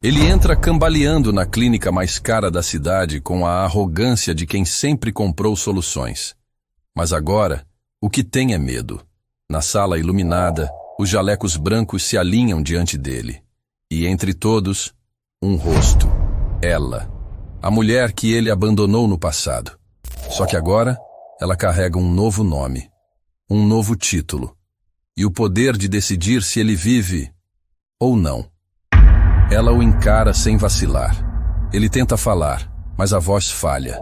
Ele entra cambaleando na clínica mais cara da cidade com a arrogância de quem sempre comprou soluções. Mas agora, o que tem é medo. Na sala iluminada, os jalecos brancos se alinham diante dele. E entre todos, um rosto. Ela. A mulher que ele abandonou no passado. Só que agora, ela carrega um novo nome. Um novo título. E o poder de decidir se ele vive ou não. Ela o encara sem vacilar. Ele tenta falar, mas a voz falha.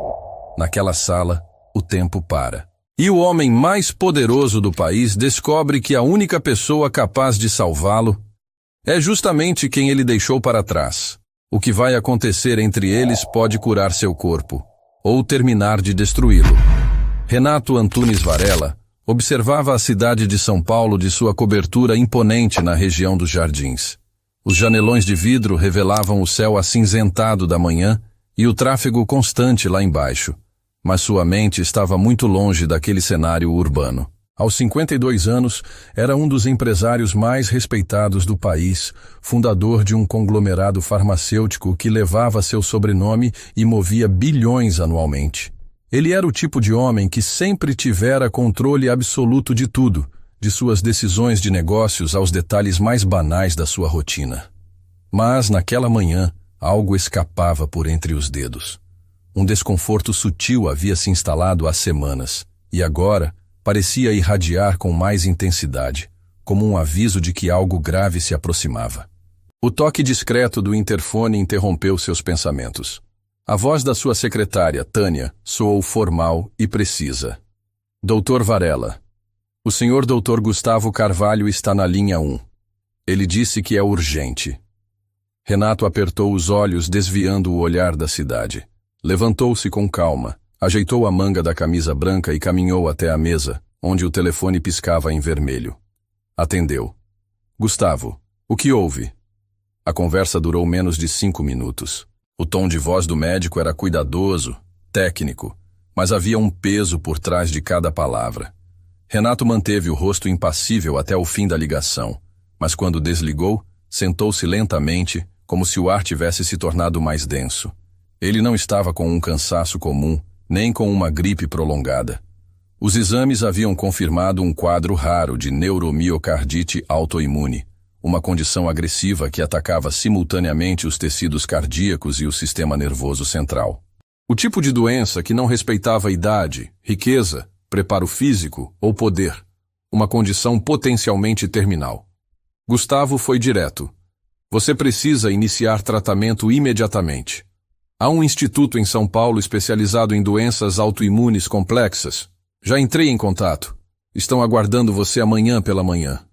Naquela sala, o tempo para. E o homem mais poderoso do país descobre que a única pessoa capaz de salvá-lo é justamente quem ele deixou para trás. O que vai acontecer entre eles pode curar seu corpo, ou terminar de destruí-lo. Renato Antunes Varela observava a cidade de São Paulo de sua cobertura imponente na região dos Jardins. Os janelões de vidro revelavam o céu acinzentado da manhã e o tráfego constante lá embaixo. Mas sua mente estava muito longe daquele cenário urbano. Aos 52 anos, era um dos empresários mais respeitados do país, fundador de um conglomerado farmacêutico que levava seu sobrenome e movia bilhões anualmente. Ele era o tipo de homem que sempre tivera controle absoluto de tudo, de suas decisões de negócios aos detalhes mais banais da sua rotina. Mas, naquela manhã, algo escapava por entre os dedos. Um desconforto sutil havia se instalado há semanas, e agora parecia irradiar com mais intensidade, como um aviso de que algo grave se aproximava. O toque discreto do interfone interrompeu seus pensamentos. A voz da sua secretária, Tânia, soou formal e precisa. Doutor Varela. O senhor Dr. Gustavo Carvalho está na linha 1. Ele disse que é urgente. Renato apertou os olhos, desviando o olhar da cidade. Levantou-se com calma, ajeitou a manga da camisa branca e caminhou até a mesa, onde o telefone piscava em vermelho. Atendeu. Gustavo, o que houve? A conversa durou menos de 5 minutos. O tom de voz do médico era cuidadoso, técnico, mas havia um peso por trás de cada palavra. Renato manteve o rosto impassível até o fim da ligação, mas quando desligou, sentou-se lentamente, como se o ar tivesse se tornado mais denso. Ele não estava com um cansaço comum, nem com uma gripe prolongada. Os exames haviam confirmado um quadro raro de neuromiocardite autoimune, uma condição agressiva que atacava simultaneamente os tecidos cardíacos e o sistema nervoso central. O tipo de doença que não respeitava idade, riqueza, preparo físico ou poder, uma condição potencialmente terminal. Gustavo foi direto. Você precisa iniciar tratamento imediatamente. Há um instituto em São Paulo especializado em doenças autoimunes complexas. Já entrei em contato. Estão aguardando você amanhã pela manhã.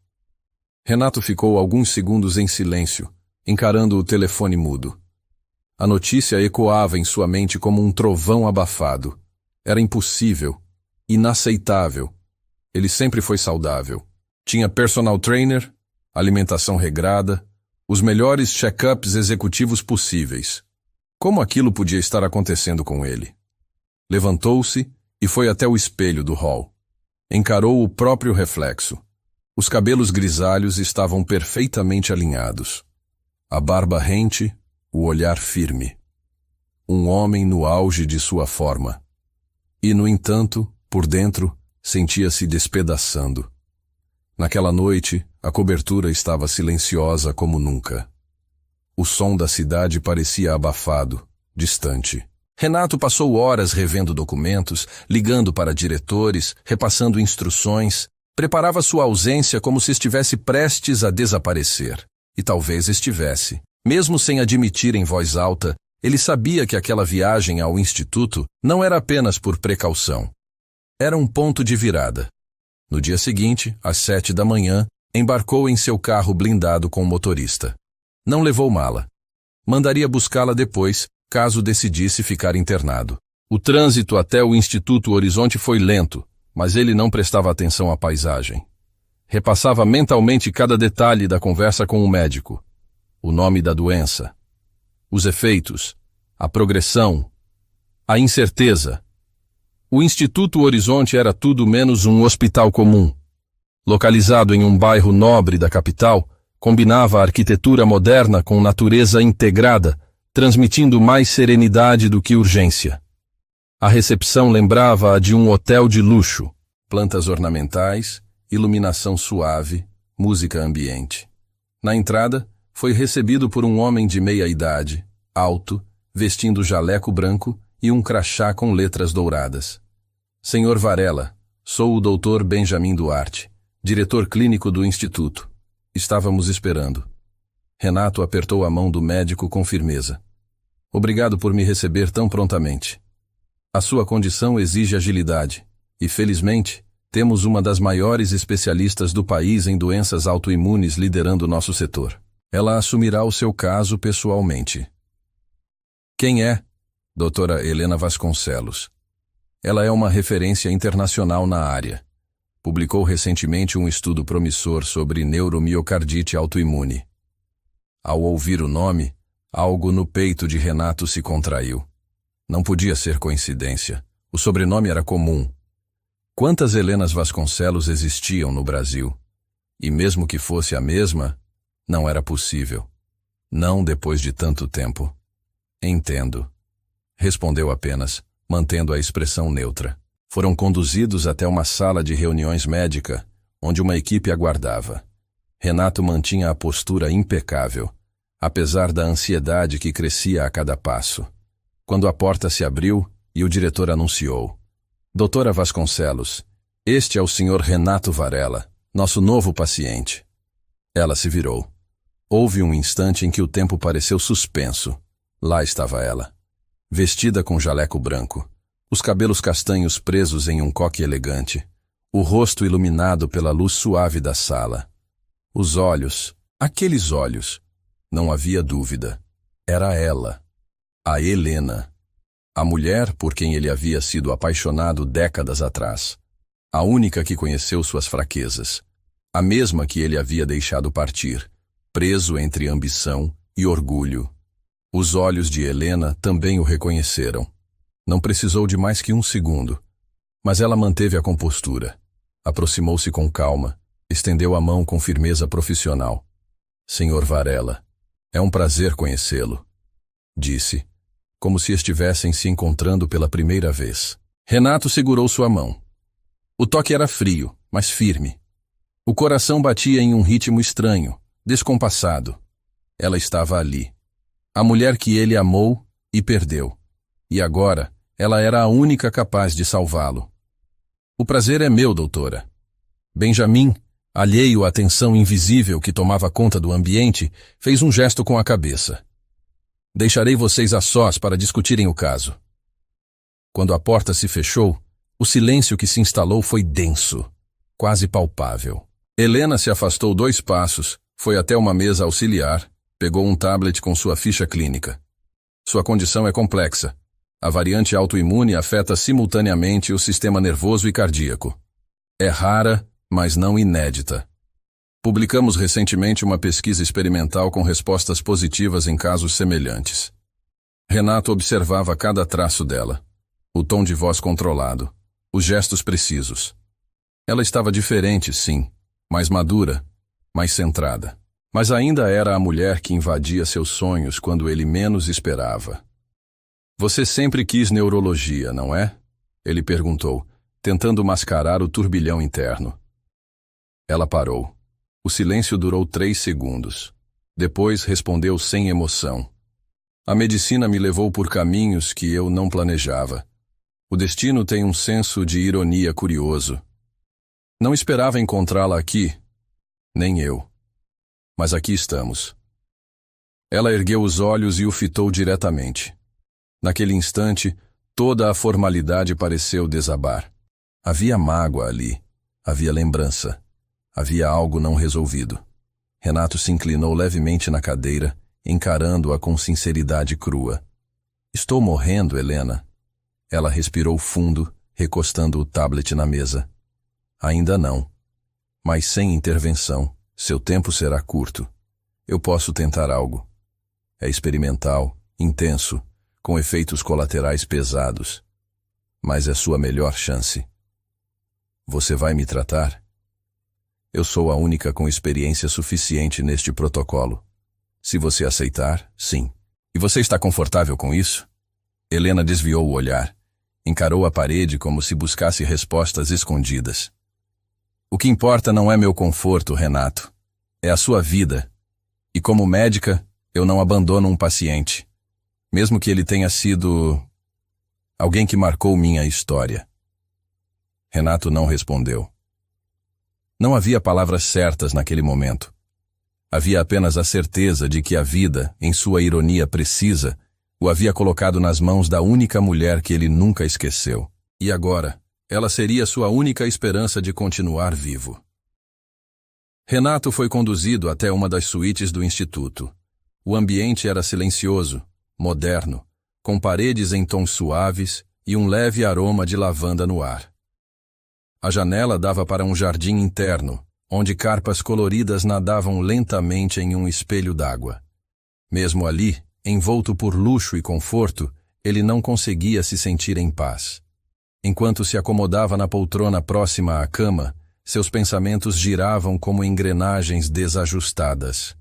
Renato ficou alguns segundos em silêncio, encarando o telefone mudo. A notícia ecoava em sua mente como um trovão abafado. Era impossível. Inaceitável. Ele sempre foi saudável. Tinha personal trainer, alimentação regrada, os melhores check-ups executivos possíveis. Como aquilo podia estar acontecendo com ele? Levantou-se e foi até o espelho do hall. Encarou o próprio reflexo. Os cabelos grisalhos estavam perfeitamente alinhados. A barba rente, o olhar firme. Um homem no auge de sua forma. E, no entanto, por dentro, sentia-se despedaçando. Naquela noite, a cobertura estava silenciosa como nunca. O som da cidade parecia abafado, distante. Renato passou horas revendo documentos, ligando para diretores, repassando instruções, preparava sua ausência como se estivesse prestes a desaparecer. E talvez estivesse. Mesmo sem admitir em voz alta, ele sabia que aquela viagem ao instituto não era apenas por precaução. Era um ponto de virada. No dia seguinte, às 7 da manhã, embarcou em seu carro blindado com o motorista. Não levou mala. Mandaria buscá-la depois, caso decidisse ficar internado. O trânsito até o Instituto Horizonte foi lento, mas ele não prestava atenção à paisagem. Repassava mentalmente cada detalhe da conversa com o médico. O nome da doença. Os efeitos. A progressão. A incerteza. O Instituto Horizonte era tudo menos um hospital comum. Localizado em um bairro nobre da capital, Combinava a arquitetura moderna com natureza integrada, transmitindo mais serenidade do que urgência. A recepção lembrava a de um hotel de luxo, plantas ornamentais, iluminação suave, música ambiente. Na entrada, foi recebido por um homem de meia idade, alto, vestindo jaleco branco e um crachá com letras douradas. Senhor Varela, sou o Dr. Benjamin Duarte, diretor clínico do Instituto. Estávamos esperando. Renato apertou a mão do médico com firmeza. Obrigado por me receber tão prontamente. A sua condição exige agilidade, e felizmente, temos uma das maiores especialistas do país em doenças autoimunes liderando nosso setor. Ela assumirá o seu caso pessoalmente. Quem é? Doutora Helena Vasconcelos. Ela é uma referência internacional na área. Publicou recentemente um estudo promissor sobre neuromiocardite autoimune. Ao ouvir o nome, algo no peito de Renato se contraiu. Não podia ser coincidência. O sobrenome era comum. Quantas Helenas Vasconcelos existiam no Brasil? E mesmo que fosse a mesma, não era possível. Não depois de tanto tempo. Entendo. Respondeu apenas, mantendo a expressão neutra. Foram conduzidos até uma sala de reuniões médica, onde uma equipe aguardava. Renato mantinha a postura impecável, apesar da ansiedade que crescia a cada passo. Quando a porta se abriu e o diretor anunciou: Doutora Vasconcelos, este é o Sr. Renato Varela, nosso novo paciente. Ela se virou. Houve um instante em que o tempo pareceu suspenso. Lá estava ela, vestida com jaleco branco, os cabelos castanhos presos em um coque elegante, o rosto iluminado pela luz suave da sala. Os olhos, aqueles olhos, não havia dúvida. Era ela, a Helena, a mulher por quem ele havia sido apaixonado décadas atrás, a única que conheceu suas fraquezas, a mesma que ele havia deixado partir, preso entre ambição e orgulho. Os olhos de Helena também o reconheceram. Não precisou de mais que um segundo, mas ela manteve a compostura. Aproximou-se com calma, estendeu a mão com firmeza profissional. Senhor Varela, é um prazer conhecê-lo, disse, como se estivessem se encontrando pela primeira vez. Renato segurou sua mão. O toque era frio, mas firme. O coração batia em um ritmo estranho, descompassado. Ela estava ali. A mulher que ele amou e perdeu. E agora, ela era a única capaz de salvá-lo. O prazer é meu, doutora. Benjamin, alheio à tensão invisível que tomava conta do ambiente, fez um gesto com a cabeça. Deixarei vocês a sós para discutirem o caso. Quando a porta se fechou, o silêncio que se instalou foi denso, quase palpável. Helena se afastou 2 passos, foi até uma mesa auxiliar, pegou um tablet com sua ficha clínica. Sua condição é complexa. A variante autoimune afeta simultaneamente o sistema nervoso e cardíaco. É rara, mas não inédita. Publicamos recentemente uma pesquisa experimental com respostas positivas em casos semelhantes. Renato observava cada traço dela. O tom de voz controlado, os gestos precisos. Ela estava diferente, sim, mais madura, mais centrada. Mas ainda era a mulher que invadia seus sonhos quando ele menos esperava. Você sempre quis neurologia, não é? Ele perguntou, tentando mascarar o turbilhão interno. Ela parou. O silêncio durou 3 segundos. Depois respondeu sem emoção. A medicina me levou por caminhos que eu não planejava. O destino tem um senso de ironia curioso. Não esperava encontrá-la aqui, nem eu. Mas aqui estamos. Ela ergueu os olhos e o fitou diretamente. Naquele instante, toda a formalidade pareceu desabar. Havia mágoa ali, havia lembrança, havia algo não resolvido. Renato se inclinou levemente na cadeira, encarando-a com sinceridade crua. Estou morrendo, Helena. Ela respirou fundo, recostando o tablet na mesa. Ainda não. Mas sem intervenção. Seu tempo será curto. Eu posso tentar algo. É experimental, intenso, com efeitos colaterais pesados. Mas é sua melhor chance. Você vai me tratar? Eu sou a única com experiência suficiente neste protocolo. Se você aceitar, sim. E você está confortável com isso? Helena desviou o olhar. Encarou a parede como se buscasse respostas escondidas. O que importa não é meu conforto, Renato. É a sua vida. E como médica, eu não abandono um paciente. Mesmo que ele tenha sido alguém que marcou minha história. Renato não respondeu. Não havia palavras certas naquele momento. Havia apenas a certeza de que a vida, em sua ironia precisa, o havia colocado nas mãos da única mulher que ele nunca esqueceu. E agora, ela seria sua única esperança de continuar vivo. Renato foi conduzido até uma das suítes do instituto. O ambiente era silencioso, moderno, com paredes em tons suaves e um leve aroma de lavanda no ar. A janela dava para um jardim interno, onde carpas coloridas nadavam lentamente em um espelho d'água. Mesmo ali, envolto por luxo e conforto, ele não conseguia se sentir em paz. Enquanto se acomodava na poltrona próxima à cama, seus pensamentos giravam como engrenagens desajustadas.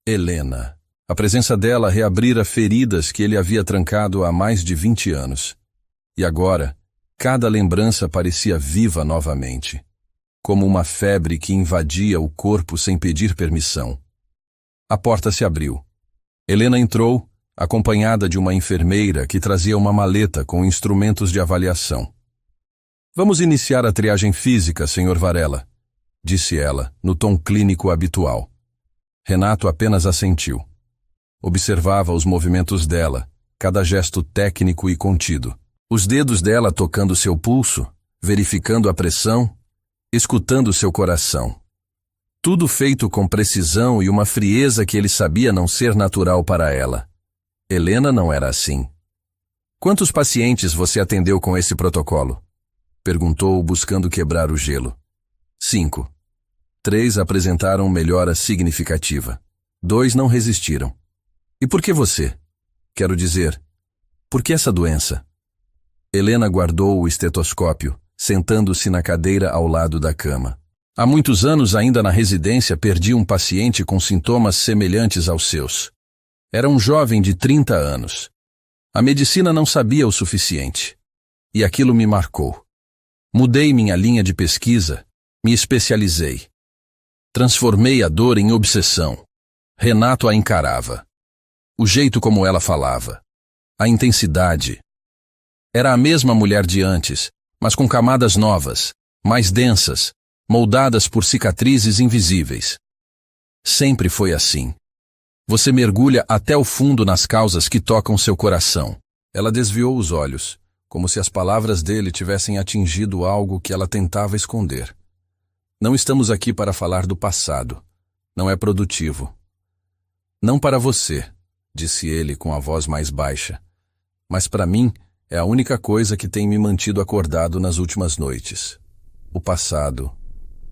Helena. A presença dela reabrira feridas que ele havia trancado há mais de 20 anos. E agora, cada lembrança parecia viva novamente, como uma febre que invadia o corpo sem pedir permissão. A porta se abriu. Helena entrou, acompanhada de uma enfermeira que trazia uma maleta com instrumentos de avaliação. Vamos iniciar a triagem física, Sr. Varela, disse ela, no tom clínico habitual. Renato apenas assentiu. Observava os movimentos dela, cada gesto técnico e contido. Os dedos dela tocando seu pulso, verificando a pressão, escutando seu coração. Tudo feito com precisão e uma frieza que ele sabia não ser natural para ela. Helena não era assim. Quantos pacientes você atendeu com esse protocolo? Perguntou, buscando quebrar o gelo. 5. 3 apresentaram melhora significativa. 2 não resistiram. E por que você? Quero dizer, por que essa doença? Helena guardou o estetoscópio, sentando-se na cadeira ao lado da cama. Há muitos anos, ainda na residência, perdi um paciente com sintomas semelhantes aos seus. Era um jovem de 30 anos. A medicina não sabia o suficiente. E aquilo me marcou. Mudei minha linha de pesquisa, me especializei. Transformei a dor em obsessão. Renato a encarava. O jeito como ela falava. A intensidade. Era a mesma mulher de antes, mas com camadas novas, mais densas, moldadas por cicatrizes invisíveis. Sempre foi assim. Você mergulha até o fundo nas causas que tocam seu coração. Ela desviou os olhos, como se as palavras dele tivessem atingido algo que ela tentava esconder. Não estamos aqui para falar do passado. Não é produtivo. Não para você, disse ele com a voz mais baixa. Mas para mim, é a única coisa que tem me mantido acordado nas últimas noites. O passado.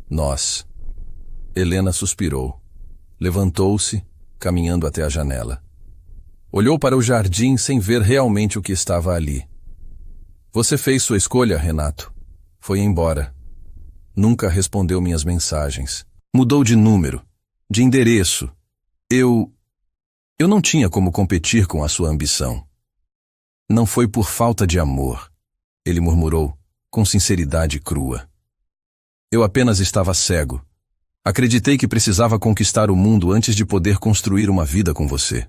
Nós. Helena suspirou. Levantou-se, caminhando até a janela. Olhou para o jardim sem ver realmente o que estava ali. Você fez sua escolha, Renato. Foi embora. Nunca respondeu minhas mensagens. Mudou de número, de endereço. Eu não tinha como competir com a sua ambição. Não foi por falta de amor, ele murmurou, com sinceridade crua. Eu apenas estava cego. Acreditei que precisava conquistar o mundo antes de poder construir uma vida com você.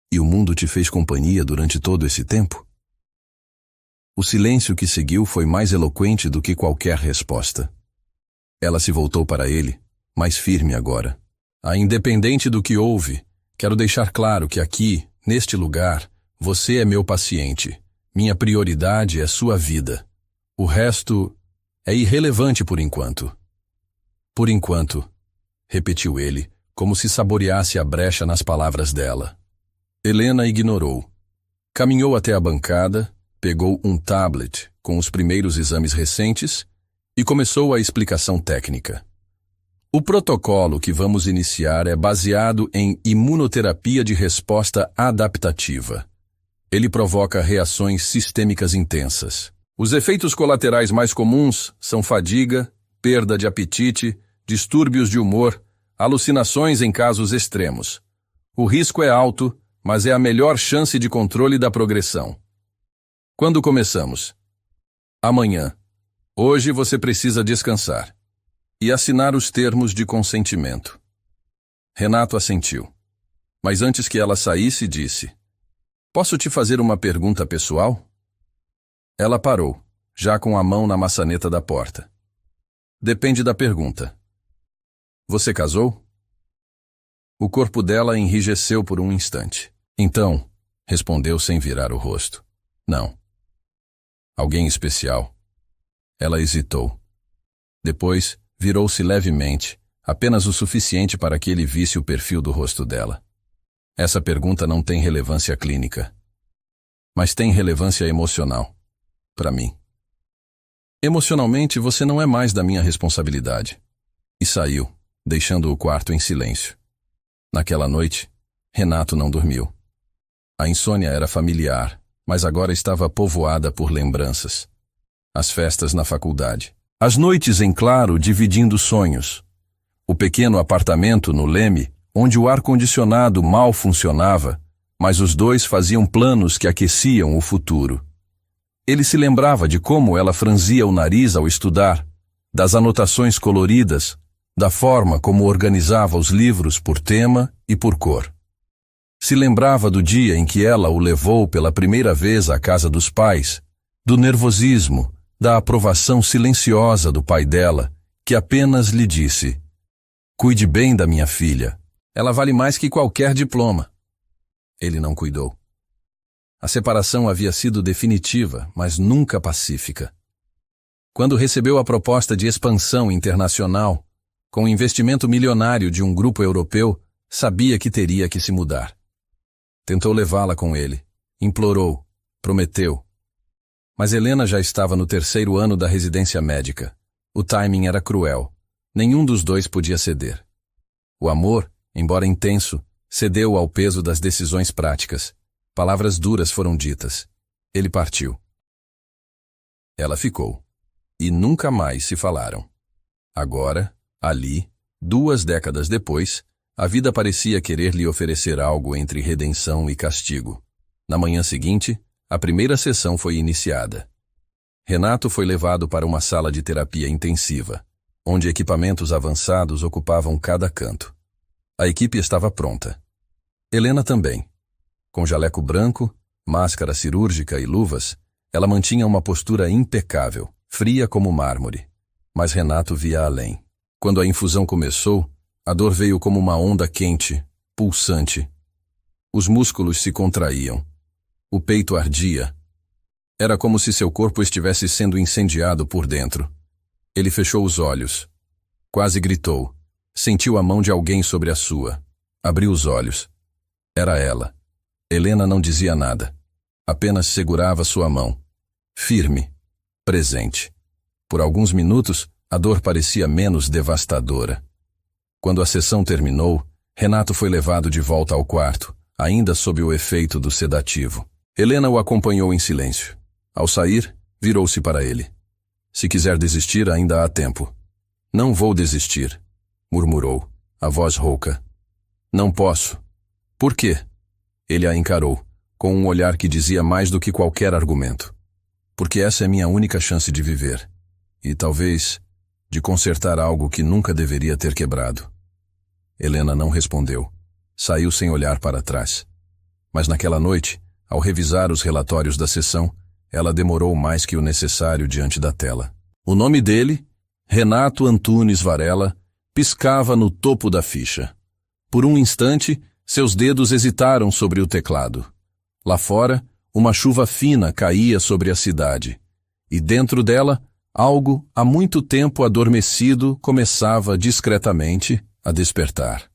E o mundo te fez companhia durante todo esse tempo? O silêncio que seguiu foi mais eloquente do que qualquer resposta. Ela se voltou para ele, mais firme agora. Independente do que houve, quero deixar claro que aqui, neste lugar, você é meu paciente. Minha prioridade é sua vida. O resto é irrelevante por enquanto. Por enquanto, repetiu ele, como se saboreasse a brecha nas palavras dela. Helena ignorou. Caminhou até a bancada, pegou um tablet com os primeiros exames recentes e começou a explicação técnica. O protocolo que vamos iniciar é baseado em imunoterapia de resposta adaptativa. Ele provoca reações sistêmicas intensas. Os efeitos colaterais mais comuns são fadiga, perda de apetite, distúrbios de humor, alucinações em casos extremos. O risco é alto, mas é a melhor chance de controle da progressão. Quando começamos? Amanhã. Hoje você precisa descansar. E assinar os termos de consentimento. Renato assentiu. Mas antes que ela saísse, disse: Posso te fazer uma pergunta pessoal? Ela parou, já com a mão na maçaneta da porta. Depende da pergunta. Você casou? O corpo dela enrijeceu por um instante. Então, respondeu sem virar o rosto. Não. Alguém especial? Ela hesitou. Depois, virou-se levemente, apenas o suficiente para que ele visse o perfil do rosto dela. Essa pergunta não tem relevância clínica, mas tem relevância emocional, para mim. Emocionalmente, você não é mais da minha responsabilidade. E saiu, deixando o quarto em silêncio. Naquela noite, Renato não dormiu. A insônia era familiar, mas agora estava povoada por lembranças. As festas na faculdade. As noites em claro dividindo sonhos. O pequeno apartamento no Leme, onde o ar-condicionado mal funcionava, mas os dois faziam planos que aqueciam o futuro. Ele se lembrava de como ela franzia o nariz ao estudar, das anotações coloridas, da forma como organizava os livros por tema e por cor. Se lembrava do dia em que ela o levou pela primeira vez à casa dos pais, do nervosismo, da aprovação silenciosa do pai dela, que apenas lhe disse: Cuide bem da minha filha. Ela vale mais que qualquer diploma. Ele não cuidou. A separação havia sido definitiva, mas nunca pacífica. Quando recebeu a proposta de expansão internacional, com o investimento milionário de um grupo europeu, sabia que teria que se mudar. Tentou levá-la com ele, implorou, prometeu. Mas Helena já estava no 3º ano da residência médica. O timing era cruel. Nenhum dos dois podia ceder. O amor, embora intenso, cedeu ao peso das decisões práticas. Palavras duras foram ditas. Ele partiu. Ela ficou. E nunca mais se falaram. Agora, ali, 2 décadas depois, a vida parecia querer lhe oferecer algo entre redenção e castigo. Na manhã seguinte, a primeira sessão foi iniciada. Renato foi levado para uma sala de terapia intensiva, onde equipamentos avançados ocupavam cada canto. A equipe estava pronta. Helena também. Com jaleco branco, máscara cirúrgica e luvas, ela mantinha uma postura impecável, fria como mármore. Mas Renato via além. Quando a infusão começou, a dor veio como uma onda quente, pulsante. Os músculos se contraíam. O peito ardia. Era como se seu corpo estivesse sendo incendiado por dentro. Ele fechou os olhos. Quase gritou. Sentiu a mão de alguém sobre a sua. Abriu os olhos. Era ela. Helena não dizia nada. Apenas segurava sua mão. Firme. Presente. Por alguns minutos, a dor parecia menos devastadora. Quando a sessão terminou, Renato foi levado de volta ao quarto, ainda sob o efeito do sedativo. Helena o acompanhou em silêncio. Ao sair, virou-se para ele. Se quiser desistir, ainda há tempo. Não vou desistir, murmurou, a voz rouca. Não posso. Por quê? Ele a encarou, com um olhar que dizia mais do que qualquer argumento. Porque essa é minha única chance de viver. E talvez de consertar algo que nunca deveria ter quebrado. Helena não respondeu. Saiu sem olhar para trás. Mas naquela noite, ao revisar os relatórios da sessão, ela demorou mais que o necessário diante da tela. O nome dele, Renato Antunes Varela, piscava no topo da ficha. Por um instante, seus dedos hesitaram sobre o teclado. Lá fora, uma chuva fina caía sobre a cidade. E dentro dela, algo, há muito tempo adormecido, começava discretamente a despertar.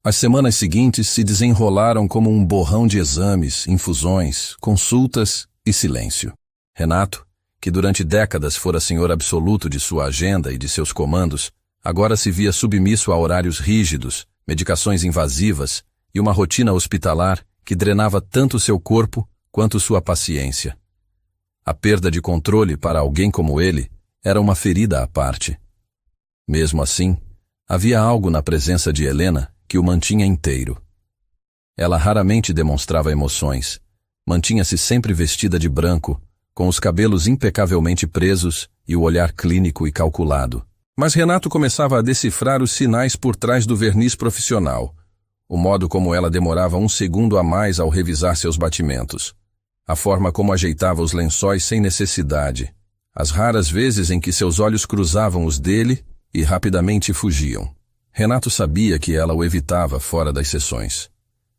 As semanas seguintes se desenrolaram como um borrão de exames, infusões, consultas e silêncio. Renato, que durante décadas fora senhor absoluto de sua agenda e de seus comandos, agora se via submisso a horários rígidos, medicações invasivas e uma rotina hospitalar que drenava tanto seu corpo quanto sua paciência. A perda de controle para alguém como ele era uma ferida à parte, Mesmo assim, havia algo na presença de Helena que o mantinha inteiro. Ela raramente demonstrava emoções. Mantinha-se sempre vestida de branco, com os cabelos impecavelmente presos e o olhar clínico e calculado. Mas Renato começava a decifrar os sinais por trás do verniz profissional, o modo como ela demorava um segundo a mais ao revisar seus batimentos, a forma como ajeitava os lençóis sem necessidade, as raras vezes em que seus olhos cruzavam os dele e rapidamente fugiam. Renato sabia que ela o evitava fora das sessões.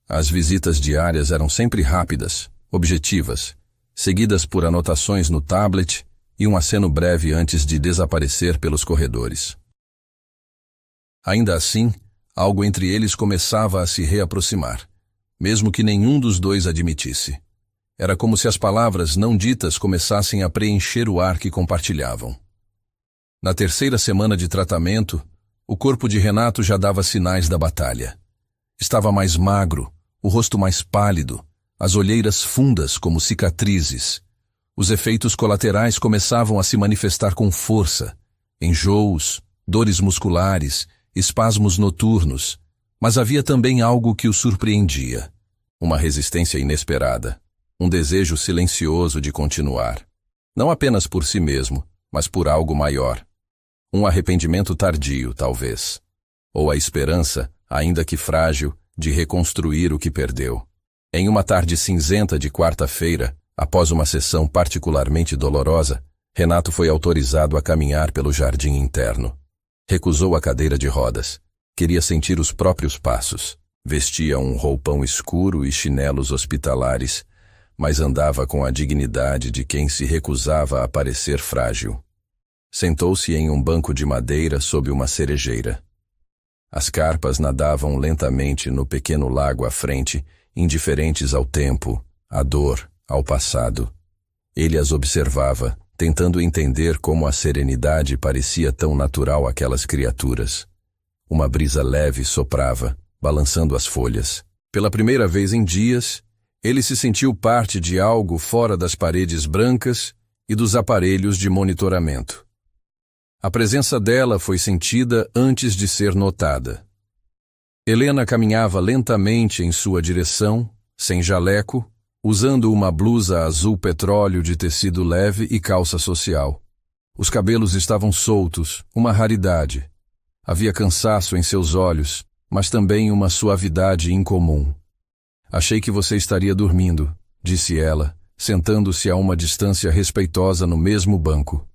As visitas diárias eram sempre rápidas, objetivas, seguidas por anotações no tablet e um aceno breve antes de desaparecer pelos corredores. Ainda assim, algo entre eles começava a se reaproximar, mesmo que nenhum dos dois admitisse. Era como se as palavras não ditas começassem a preencher o ar que compartilhavam. Na terceira semana de tratamento, o corpo de Renato já dava sinais da batalha. Estava mais magro, o rosto mais pálido, as olheiras fundas como cicatrizes. Os efeitos colaterais começavam a se manifestar com força, enjoos, dores musculares, espasmos noturnos, mas havia também algo que o surpreendia, uma resistência inesperada, um desejo silencioso de continuar, não apenas por si mesmo, mas por algo maior. Um arrependimento tardio, talvez, ou a esperança, ainda que frágil, de reconstruir o que perdeu. Em uma tarde cinzenta de quarta-feira, após uma sessão particularmente dolorosa, Renato foi autorizado a caminhar pelo jardim interno. Recusou a cadeira de rodas. Queria sentir os próprios passos. Vestia um roupão escuro e chinelos hospitalares, mas andava com a dignidade de quem se recusava a parecer frágil. Sentou-se em um banco de madeira sob uma cerejeira. As carpas nadavam lentamente no pequeno lago à frente, indiferentes ao tempo, à dor, ao passado. Ele as observava, tentando entender como a serenidade parecia tão natural àquelas criaturas. Uma brisa leve soprava, balançando as folhas. Pela primeira vez em dias, ele se sentiu parte de algo fora das paredes brancas e dos aparelhos de monitoramento. A presença dela foi sentida antes de ser notada. Helena caminhava lentamente em sua direção, sem jaleco, usando uma blusa azul petróleo de tecido leve e calça social. Os cabelos estavam soltos, uma raridade. Havia cansaço em seus olhos, mas também uma suavidade incomum. Achei que você estaria dormindo, disse ela, sentando-se a uma distância respeitosa no mesmo banco.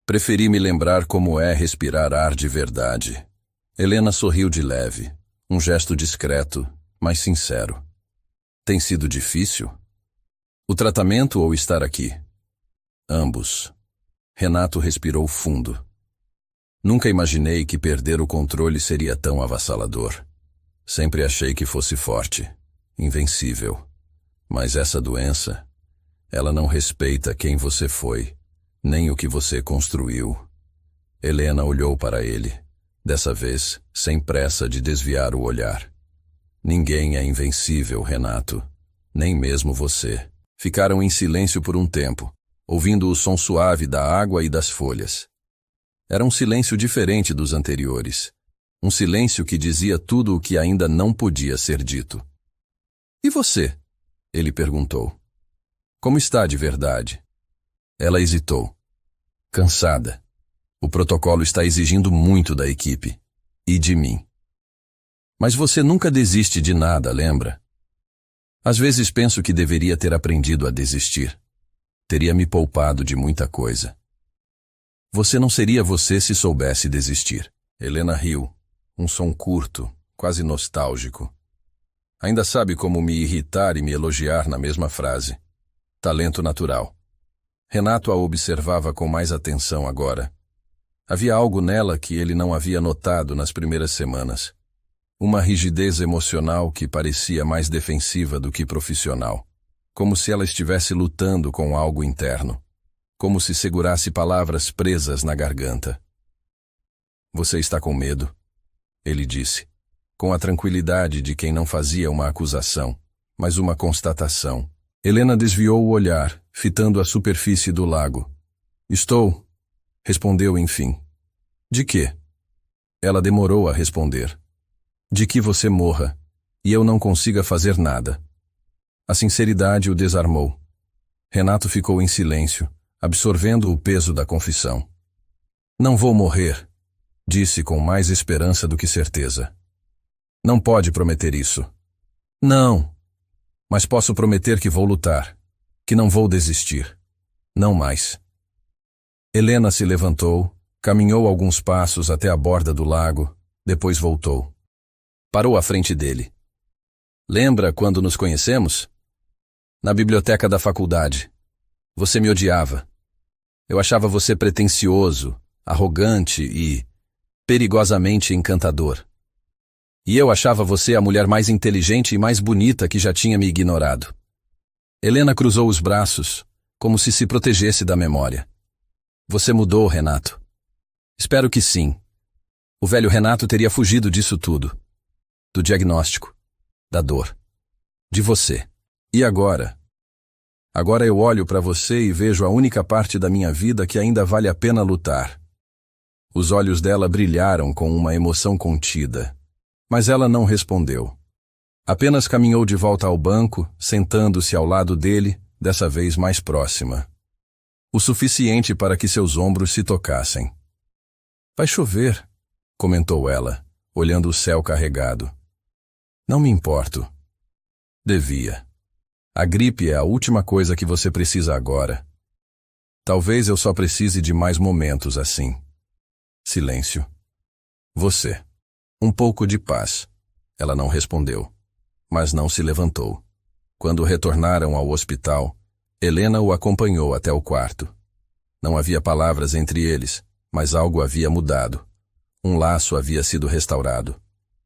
Preferi me lembrar como é respirar ar de verdade. Helena sorriu de leve, um gesto discreto, mas sincero. Tem sido difícil? O tratamento ou estar aqui? Ambos. Renato respirou fundo. Nunca imaginei que perder o controle seria tão avassalador. Sempre achei que fosse forte, invencível. Mas essa doença, ela não respeita quem você foi, nem o que você construiu. Helena olhou para ele, dessa vez sem pressa de desviar o olhar. Ninguém é invencível, Renato, nem mesmo você. Ficaram em silêncio por um tempo, ouvindo o som suave da água e das folhas. Era um silêncio diferente dos anteriores, um silêncio que dizia tudo o que ainda não podia ser dito. E você? Ele perguntou. Como está de verdade? Ela hesitou. Cansada. O protocolo está exigindo muito da equipe. E de mim. Mas você nunca desiste de nada, lembra? Às vezes penso que deveria ter aprendido a desistir. Teria me poupado de muita coisa. Você não seria você se soubesse desistir. Helena riu. Um som curto, quase nostálgico. Ainda sabe como me irritar e me elogiar na mesma frase. Talento natural. Renato a observava com mais atenção agora. Havia algo nela que ele não havia notado nas primeiras semanas. Uma rigidez emocional que parecia mais defensiva do que profissional. Como se ela estivesse lutando com algo interno. Como se segurasse palavras presas na garganta. Você está com medo? Ele disse, com a tranquilidade de quem não fazia uma acusação, mas uma constatação. Helena desviou o olhar, fitando a superfície do lago. Estou, respondeu enfim. De quê? Ela demorou a responder. De que você morra, e eu não consiga fazer nada. A sinceridade o desarmou. Renato ficou em silêncio, absorvendo o peso da confissão. Não vou morrer, disse com mais esperança do que certeza. Não pode prometer isso. Não, mas posso prometer que vou lutar, que não vou desistir. Não mais. Helena se levantou, caminhou alguns passos até a borda do lago, depois voltou. Parou à frente dele. Lembra quando nos conhecemos? Na biblioteca da faculdade. Você me odiava. Eu achava você pretensioso, arrogante e perigosamente encantador. E eu achava você a mulher mais inteligente e mais bonita que já tinha me ignorado. Helena cruzou os braços, como se protegesse da memória. Você mudou, Renato. Espero que sim. O velho Renato teria fugido disso tudo. Do diagnóstico, da dor, de você. E agora? Agora eu olho para você e vejo a única parte da minha vida que ainda vale a pena lutar. Os olhos dela brilharam com uma emoção contida, mas ela não respondeu. Apenas caminhou de volta ao banco, sentando-se ao lado dele, dessa vez mais próxima. O suficiente para que seus ombros se tocassem. Vai chover, comentou ela, olhando o céu carregado. Não me importo. Devia. A gripe é a última coisa que você precisa agora. Talvez eu só precise de mais momentos assim. Silêncio. Você. Um pouco de paz. Ela não respondeu, mas não se levantou. Quando retornaram ao hospital, Helena o acompanhou até o quarto. Não havia palavras entre eles, mas algo havia mudado. Um laço havia sido restaurado.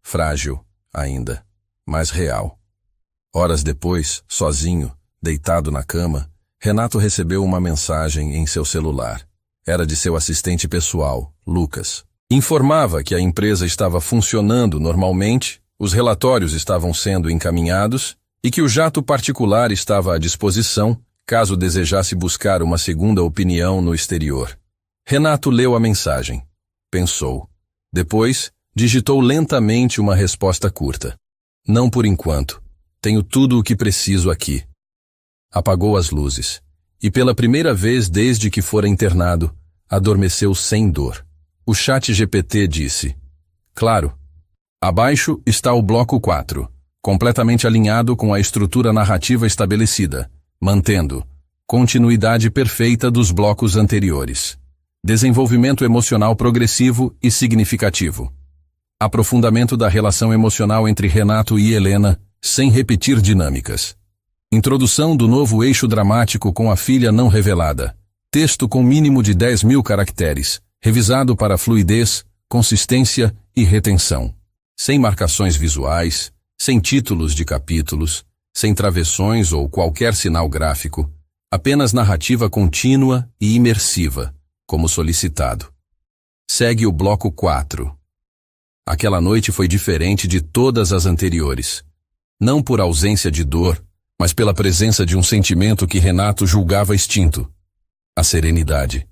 Frágil, ainda, mas real. Horas depois, sozinho, deitado na cama, Renato recebeu uma mensagem em seu celular. Era de seu assistente pessoal, Lucas. Informava que a empresa estava funcionando normalmente, os relatórios estavam sendo encaminhados e que o jato particular estava à disposição caso desejasse buscar uma segunda opinião no exterior. Renato leu a mensagem. Pensou. Depois, digitou lentamente uma resposta curta. Não por enquanto. Tenho tudo o que preciso aqui. Apagou as luzes. E pela primeira vez desde que fora internado, adormeceu sem dor. O ChatGPT disse: Claro. Abaixo está o bloco 4, completamente alinhado com a estrutura narrativa estabelecida, mantendo continuidade perfeita dos blocos anteriores. Desenvolvimento emocional progressivo e significativo. Aprofundamento da relação emocional entre Renato e Helena, sem repetir dinâmicas. Introdução do novo eixo dramático com a filha não revelada. Texto com mínimo de 10.000 caracteres, revisado para fluidez, consistência e retenção. Sem marcações visuais, sem títulos de capítulos, sem travessões ou qualquer sinal gráfico, apenas narrativa contínua e imersiva, como solicitado. Segue o bloco 4. Aquela noite foi diferente de todas as anteriores. Não por ausência de dor, mas pela presença de um sentimento que Renato julgava extinto. A serenidade.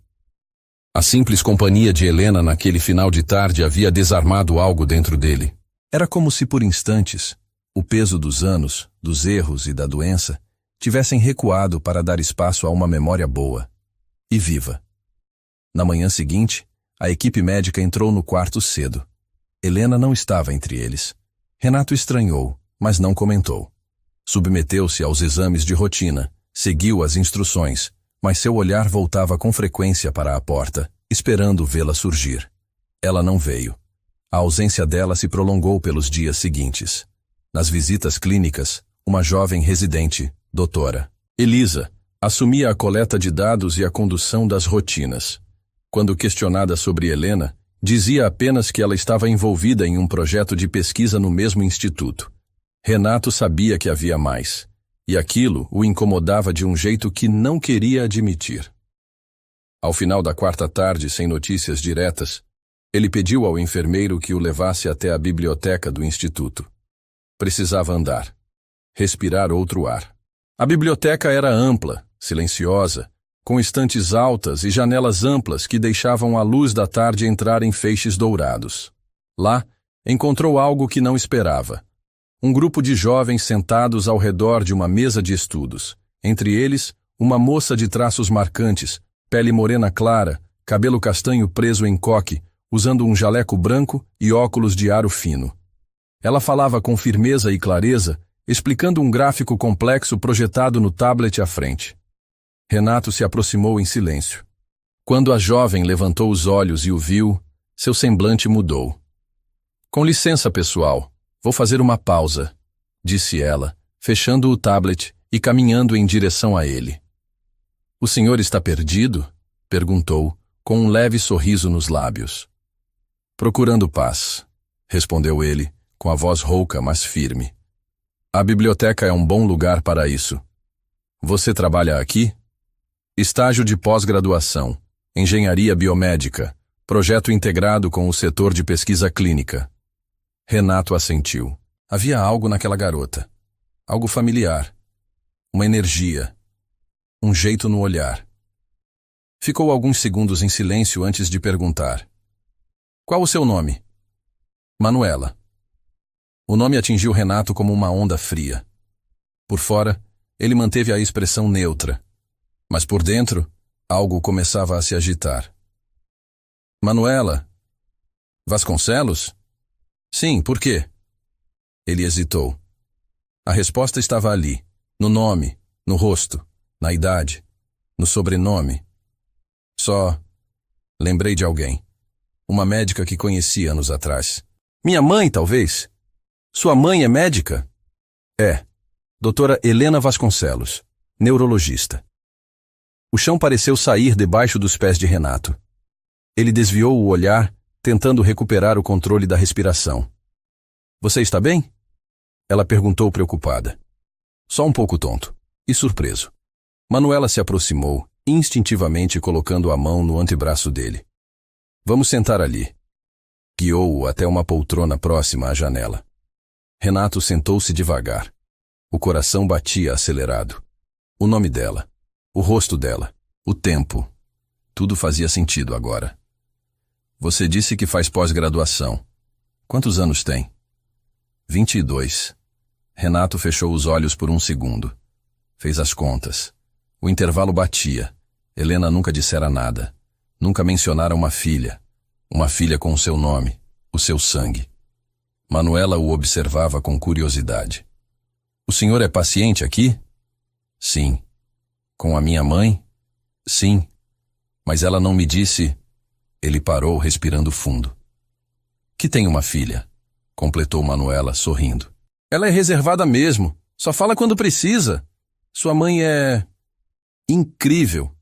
A simples companhia de Helena naquele final de tarde havia desarmado algo dentro dele. Era como se por instantes, o peso dos anos, dos erros e da doença, tivessem recuado para dar espaço a uma memória boa e viva. Na manhã seguinte, a equipe médica entrou no quarto cedo. Helena não estava entre eles. Renato estranhou, mas não comentou. Submeteu-se aos exames de rotina, seguiu as instruções, mas seu olhar voltava com frequência para a porta, esperando vê-la surgir. Ela não veio. A ausência dela se prolongou pelos dias seguintes. Nas visitas clínicas, uma jovem residente, doutora Elisa, assumia a coleta de dados e a condução das rotinas. Quando questionada sobre Helena, dizia apenas que ela estava envolvida em um projeto de pesquisa no mesmo instituto. Renato sabia que havia mais, e aquilo o incomodava de um jeito que não queria admitir. Ao final da quarta tarde, sem notícias diretas, ele pediu ao enfermeiro que o levasse até a biblioteca do instituto. Precisava andar, respirar outro ar. A biblioteca era ampla, silenciosa, com estantes altas e janelas amplas que deixavam a luz da tarde entrar em feixes dourados. Lá, encontrou algo que não esperava. Um grupo de jovens sentados ao redor de uma mesa de estudos. Entre eles, uma moça de traços marcantes, pele morena clara, cabelo castanho preso em coque, usando um jaleco branco e óculos de aro fino. Ela falava com firmeza e clareza, explicando um gráfico complexo projetado no tablet à frente. Renato se aproximou em silêncio. Quando a jovem levantou os olhos e o viu, seu semblante mudou. Com licença, pessoal, vou fazer uma pausa, disse ela, fechando o tablet e caminhando em direção a ele. O senhor está perdido? Perguntou, com um leve sorriso nos lábios. Procurando paz, respondeu ele, com a voz rouca, mas firme. A biblioteca é um bom lugar para isso. Você trabalha aqui? Estágio de pós-graduação, engenharia biomédica, projeto integrado com o setor de pesquisa clínica. Renato assentiu. Havia algo naquela garota. Algo familiar. Uma energia. Um jeito no olhar. Ficou alguns segundos em silêncio antes de perguntar. Qual o seu nome? Manuela. O nome atingiu Renato como uma onda fria. Por fora, ele manteve a expressão neutra. Mas por dentro, algo começava a se agitar. Manuela? Vasconcelos? Sim, por quê? Ele hesitou. A resposta estava ali, no nome, no rosto, na idade, no sobrenome. Só lembrei de alguém. Uma médica que conheci anos atrás. Minha mãe, talvez? Sua mãe é médica? É. Doutora Helena Vasconcelos, neurologista. O chão pareceu sair debaixo dos pés de Renato. Ele desviou o olhar, tentando recuperar o controle da respiração. Você está bem? Ela perguntou preocupada. Só um pouco tonto e surpreso. Manuela se aproximou, instintivamente colocando a mão no antebraço dele. Vamos sentar ali. Guiou-o até uma poltrona próxima à janela. Renato sentou-se devagar. O coração batia acelerado. O nome dela, o rosto dela, o tempo. Tudo fazia sentido agora. Você disse que faz pós-graduação. Quantos anos tem? 22. Renato fechou os olhos por um segundo. Fez as contas. O intervalo batia. Helena nunca dissera nada. Nunca mencionara uma filha. Uma filha com o seu nome, o seu sangue. Manuela o observava com curiosidade. O senhor é paciente aqui? Sim. Com a minha mãe? Sim. Mas ela não me disse... Ele parou, respirando fundo. Que tem uma filha, completou Manuela, sorrindo. Ela é reservada mesmo, só fala quando precisa. Sua mãe é... incrível.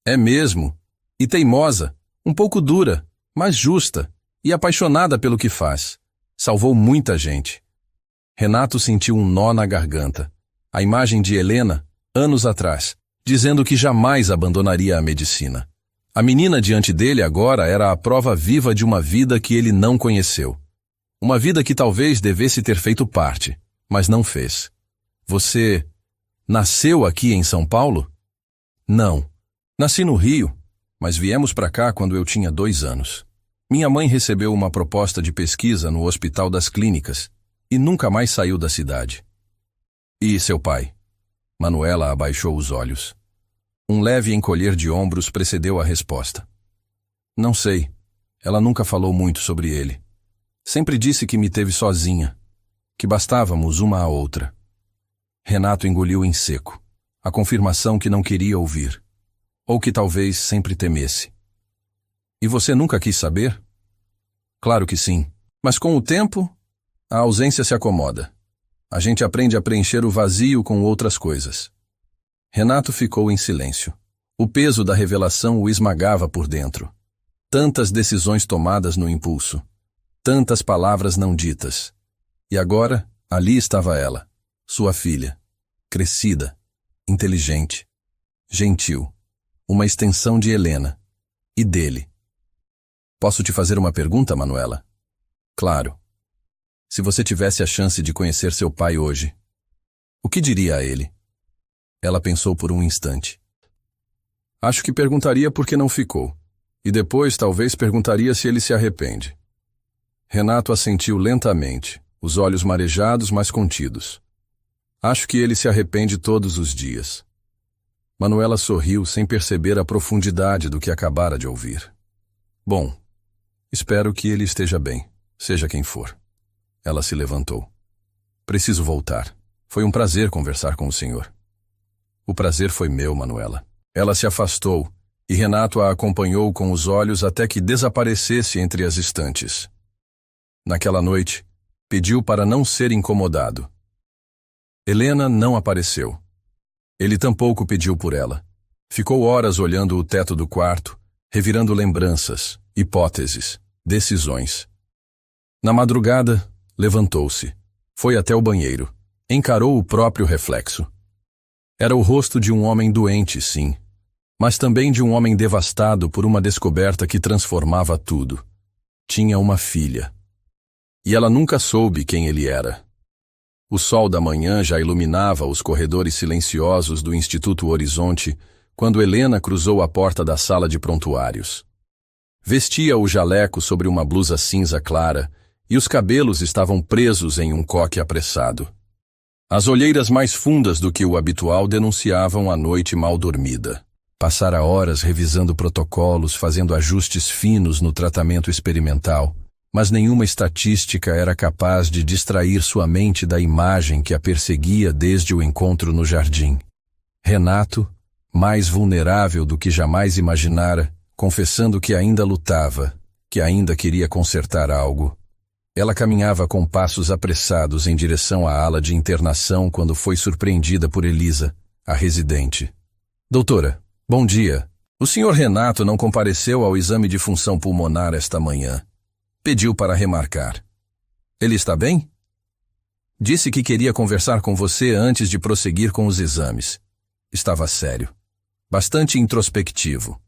É mesmo. E teimosa, um pouco dura, mas justa e apaixonada pelo que faz. Salvou muita gente. Renato sentiu um nó na garganta. A imagem de Helena, anos atrás, dizendo que jamais abandonaria a medicina. A menina diante dele agora era a prova viva de uma vida que ele não conheceu. Uma vida que talvez devesse ter feito parte, mas não fez. Você nasceu aqui em São Paulo? Não. Nasci no Rio, mas viemos para cá quando eu tinha 2 anos. Minha mãe recebeu uma proposta de pesquisa no Hospital das Clínicas e nunca mais saiu da cidade. E seu pai? Manuela abaixou os olhos. Um leve encolher de ombros precedeu a resposta. Não sei. Ela nunca falou muito sobre ele. Sempre disse que me teve sozinha, que bastávamos uma à outra. Renato engoliu em seco, a confirmação que não queria ouvir, ou que talvez sempre temesse. E você nunca quis saber? Claro que sim, mas com o tempo, a ausência se acomoda. A gente aprende a preencher o vazio com outras coisas. Renato ficou em silêncio. O peso da revelação o esmagava por dentro. Tantas decisões tomadas no impulso. Tantas palavras não ditas. E agora, ali estava ela, sua filha. Crescida, inteligente, gentil. Uma extensão de Helena. E dele. Posso te fazer uma pergunta, Manuela? Claro. Se você tivesse a chance de conhecer seu pai hoje, o que diria a ele? Ela pensou por um instante. Acho que perguntaria por que não ficou. E depois talvez perguntaria se ele se arrepende. Renato assentiu lentamente, os olhos marejados, mas contidos. Acho que ele se arrepende todos os dias. Manuela sorriu sem perceber a profundidade do que acabara de ouvir. Bom, espero que ele esteja bem, seja quem for. Ela se levantou. Preciso voltar. Foi um prazer conversar com o senhor. O prazer foi meu, Manuela. Ela se afastou, e Renato a acompanhou com os olhos até que desaparecesse entre as estantes. Naquela noite, pediu para não ser incomodado. Helena não apareceu. Ele tampouco pediu por ela. Ficou horas olhando o teto do quarto, revirando lembranças, hipóteses, decisões. Na madrugada, levantou-se, foi até o banheiro, encarou o próprio reflexo. Era o rosto de um homem doente, sim, mas também de um homem devastado por uma descoberta que transformava tudo. Tinha uma filha. E ela nunca soube quem ele era. O sol da manhã já iluminava os corredores silenciosos do Instituto Horizonte quando Helena cruzou a porta da sala de prontuários. Vestia o jaleco sobre uma blusa cinza clara e os cabelos estavam presos em um coque apressado. As olheiras mais fundas do que o habitual denunciavam a noite mal dormida. Passara horas revisando protocolos, fazendo ajustes finos no tratamento experimental, mas nenhuma estatística era capaz de distrair sua mente da imagem que a perseguia desde o encontro no jardim. Renato, mais vulnerável do que jamais imaginara, confessando que ainda lutava, que ainda queria consertar algo. Ela caminhava com passos apressados em direção à ala de internação quando foi surpreendida por Elisa, a residente. Doutora, bom dia. O senhor Renato não compareceu ao exame de função pulmonar esta manhã. Pediu para remarcar. Ele está bem? Disse que queria conversar com você antes de prosseguir com os exames. Estava sério. Bastante introspectivo.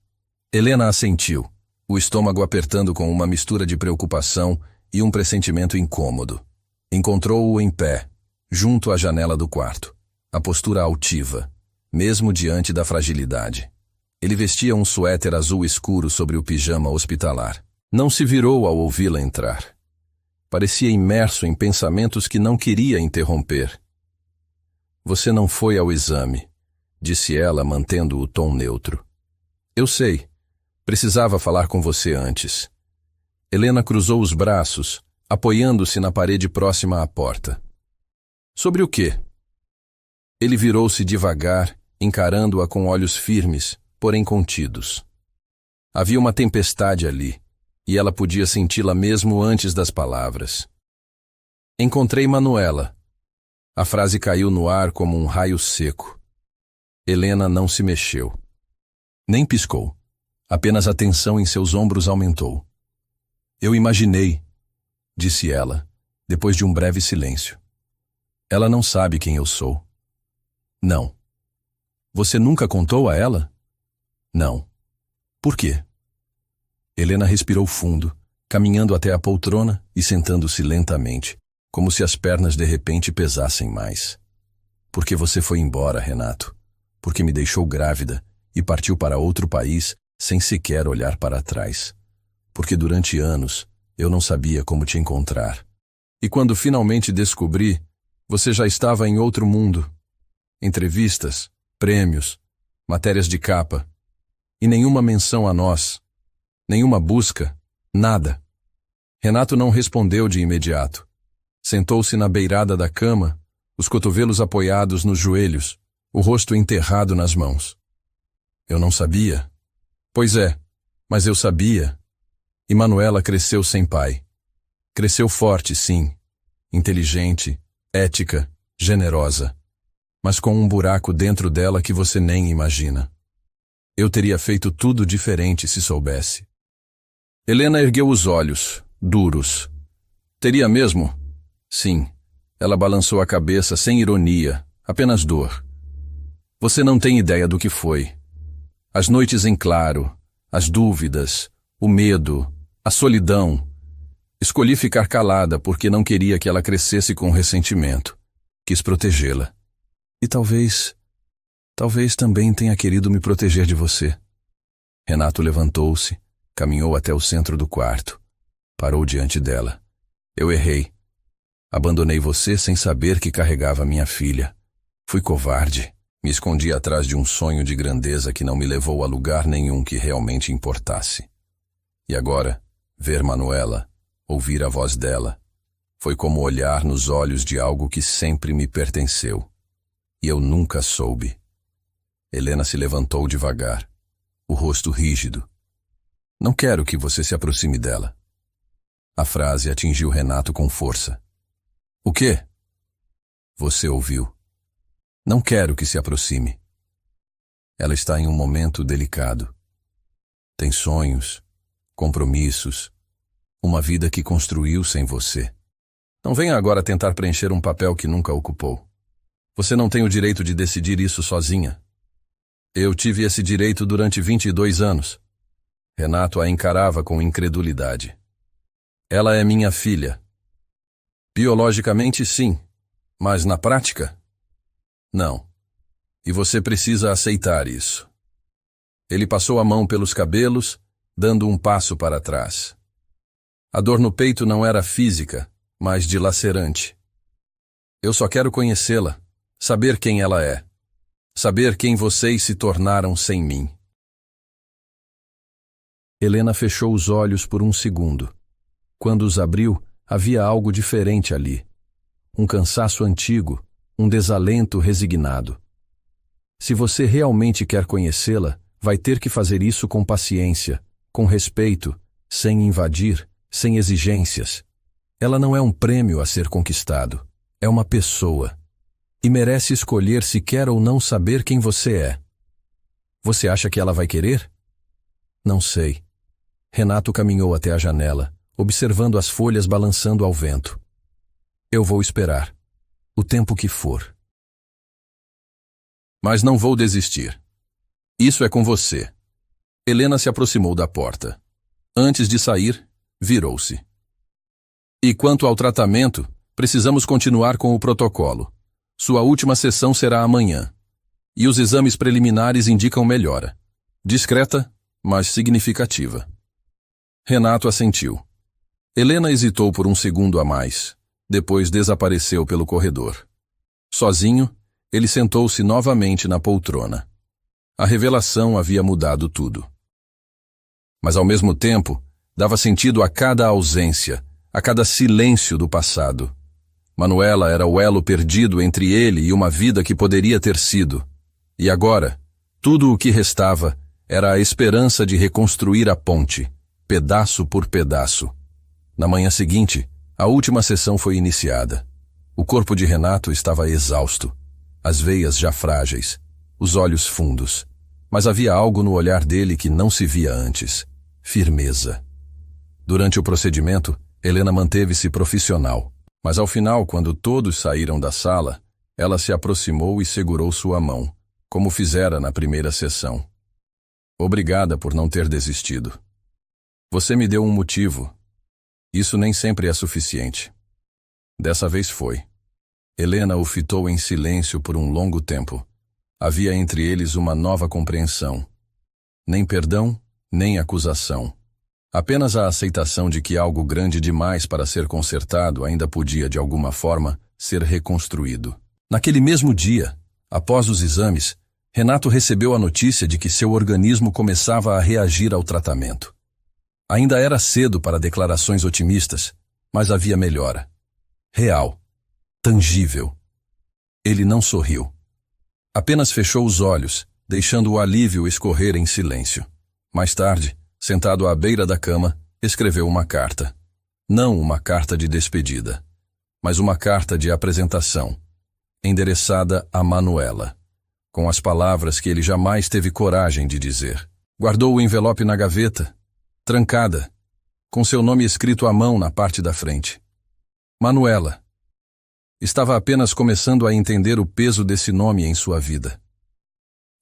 Helena assentiu, o estômago apertando com uma mistura de preocupação e um pressentimento incômodo. Encontrou-o em pé, junto à janela do quarto, a postura altiva, mesmo diante da fragilidade. Ele vestia um suéter azul escuro sobre o pijama hospitalar. Não se virou ao ouvi-la entrar. Parecia imerso em pensamentos que não queria interromper. Você não foi ao exame, disse ela, mantendo o tom neutro. Eu sei. Precisava falar com você antes. Helena cruzou os braços, apoiando-se na parede próxima à porta. Sobre o quê? Ele virou-se devagar, encarando-a com olhos firmes, porém contidos. Havia uma tempestade ali, e ela podia senti-la mesmo antes das palavras. Encontrei Manuela. A frase caiu no ar como um raio seco. Helena não se mexeu. Nem piscou. Apenas a tensão em seus ombros aumentou. Eu imaginei, disse ela, depois de um breve silêncio. Ela não sabe quem eu sou. Não. Você nunca contou a ela? Não. Por quê? Helena respirou fundo, caminhando até a poltrona e sentando-se lentamente, como se as pernas de repente pesassem mais. Porque você foi embora, Renato. Porque me deixou grávida e partiu para outro país sem sequer olhar para trás. Porque durante anos eu não sabia como te encontrar. E quando finalmente descobri, você já estava em outro mundo. Entrevistas, prêmios, matérias de capa. E nenhuma menção a nós. Nenhuma busca, nada. Renato não respondeu de imediato. Sentou-se na beirada da cama, os cotovelos apoiados nos joelhos, o rosto enterrado nas mãos. Eu não sabia? Pois é, mas eu sabia. E Manuela cresceu sem pai. Cresceu forte, sim. Inteligente, ética, generosa. Mas com um buraco dentro dela que você nem imagina. Eu teria feito tudo diferente se soubesse. Helena ergueu os olhos, duros. Teria mesmo? Sim. Ela balançou a cabeça sem ironia, apenas dor. Você não tem ideia do que foi. As noites em claro, as dúvidas, o medo, a solidão. Escolhi ficar calada porque não queria que ela crescesse com ressentimento. Quis protegê-la. E talvez também tenha querido me proteger de você. Renato levantou-se, caminhou até o centro do quarto. Parou diante dela, Eu errei. Abandonei você sem saber que carregava minha filha. Fui covarde. Me escondi atrás de um sonho de grandeza que não me levou a lugar nenhum que realmente importasse. E agora, ver Manuela, ouvir a voz dela, foi como olhar nos olhos de algo que sempre me pertenceu. E eu nunca soube. Helena se levantou devagar, o rosto rígido. Não quero que você se aproxime dela. A frase atingiu Renato com força. O quê? Você ouviu. Não quero que se aproxime. Ela está em um momento delicado. Tem sonhos, compromissos, uma vida que construiu sem você. Não venha agora tentar preencher um papel que nunca ocupou. Você não tem o direito de decidir isso sozinha. Eu tive esse direito durante 22 anos. Renato a encarava com incredulidade. Ela é minha filha. Biologicamente, sim, mas na prática, não. E você precisa aceitar isso. Ele passou a mão pelos cabelos, dando um passo para trás. A dor no peito não era física, mas dilacerante. Eu só quero conhecê-la, saber quem ela é, saber quem vocês se tornaram sem mim. Helena fechou os olhos por um segundo. Quando os abriu, havia algo diferente ali. Um cansaço antigo, um desalento resignado. Se você realmente quer conhecê-la, vai ter que fazer isso com paciência, com respeito, sem invadir, sem exigências. Ela não é um prêmio a ser conquistado, é uma pessoa. E merece escolher se quer ou não saber quem você é. Você acha que ela vai querer? Não sei. Renato caminhou até a janela, observando as folhas balançando ao vento. Eu vou esperar. O tempo que for. Mas não vou desistir. Isso é com você. Helena se aproximou da porta. Antes de sair, virou-se. E quanto ao tratamento, precisamos continuar com o protocolo. Sua última sessão será amanhã. E os exames preliminares indicam melhora. Discreta, mas significativa. Renato assentiu. Helena hesitou por um segundo a mais. Depois desapareceu pelo corredor. Sozinho, ele sentou-se novamente na poltrona. A revelação havia mudado tudo. Mas ao mesmo tempo, dava sentido a cada ausência, a cada silêncio do passado. Manuela era o elo perdido entre ele e uma vida que poderia ter sido. E agora, tudo o que restava era a esperança de reconstruir a ponte, pedaço por pedaço. Na manhã seguinte, a última sessão foi iniciada. O corpo de Renato estava exausto, as veias já frágeis, os olhos fundos. Mas havia algo no olhar dele que não se via antes: firmeza. Durante o procedimento, Helena manteve-se profissional. Mas ao final, quando todos saíram da sala, ela se aproximou e segurou sua mão, como fizera na primeira sessão. Obrigada por não ter desistido. Você me deu um motivo. Isso nem sempre é suficiente. Dessa vez foi. Helena o fitou em silêncio por um longo tempo. Havia entre eles uma nova compreensão. Nem perdão, nem acusação. Apenas a aceitação de que algo grande demais para ser consertado ainda podia, de alguma forma, ser reconstruído. Naquele mesmo dia, após os exames, Renato recebeu a notícia de que seu organismo começava a reagir ao tratamento. Ainda era cedo para declarações otimistas, mas havia melhora. Real. Tangível. Ele não sorriu. Apenas fechou os olhos, deixando o alívio escorrer em silêncio. Mais tarde, sentado à beira da cama, escreveu uma carta. Não uma carta de despedida, mas uma carta de apresentação, endereçada a Manuela, com as palavras que ele jamais teve coragem de dizer. Guardou o envelope na gaveta, trancada, com seu nome escrito à mão na parte da frente. Manuela. Estava apenas começando a entender o peso desse nome em sua vida.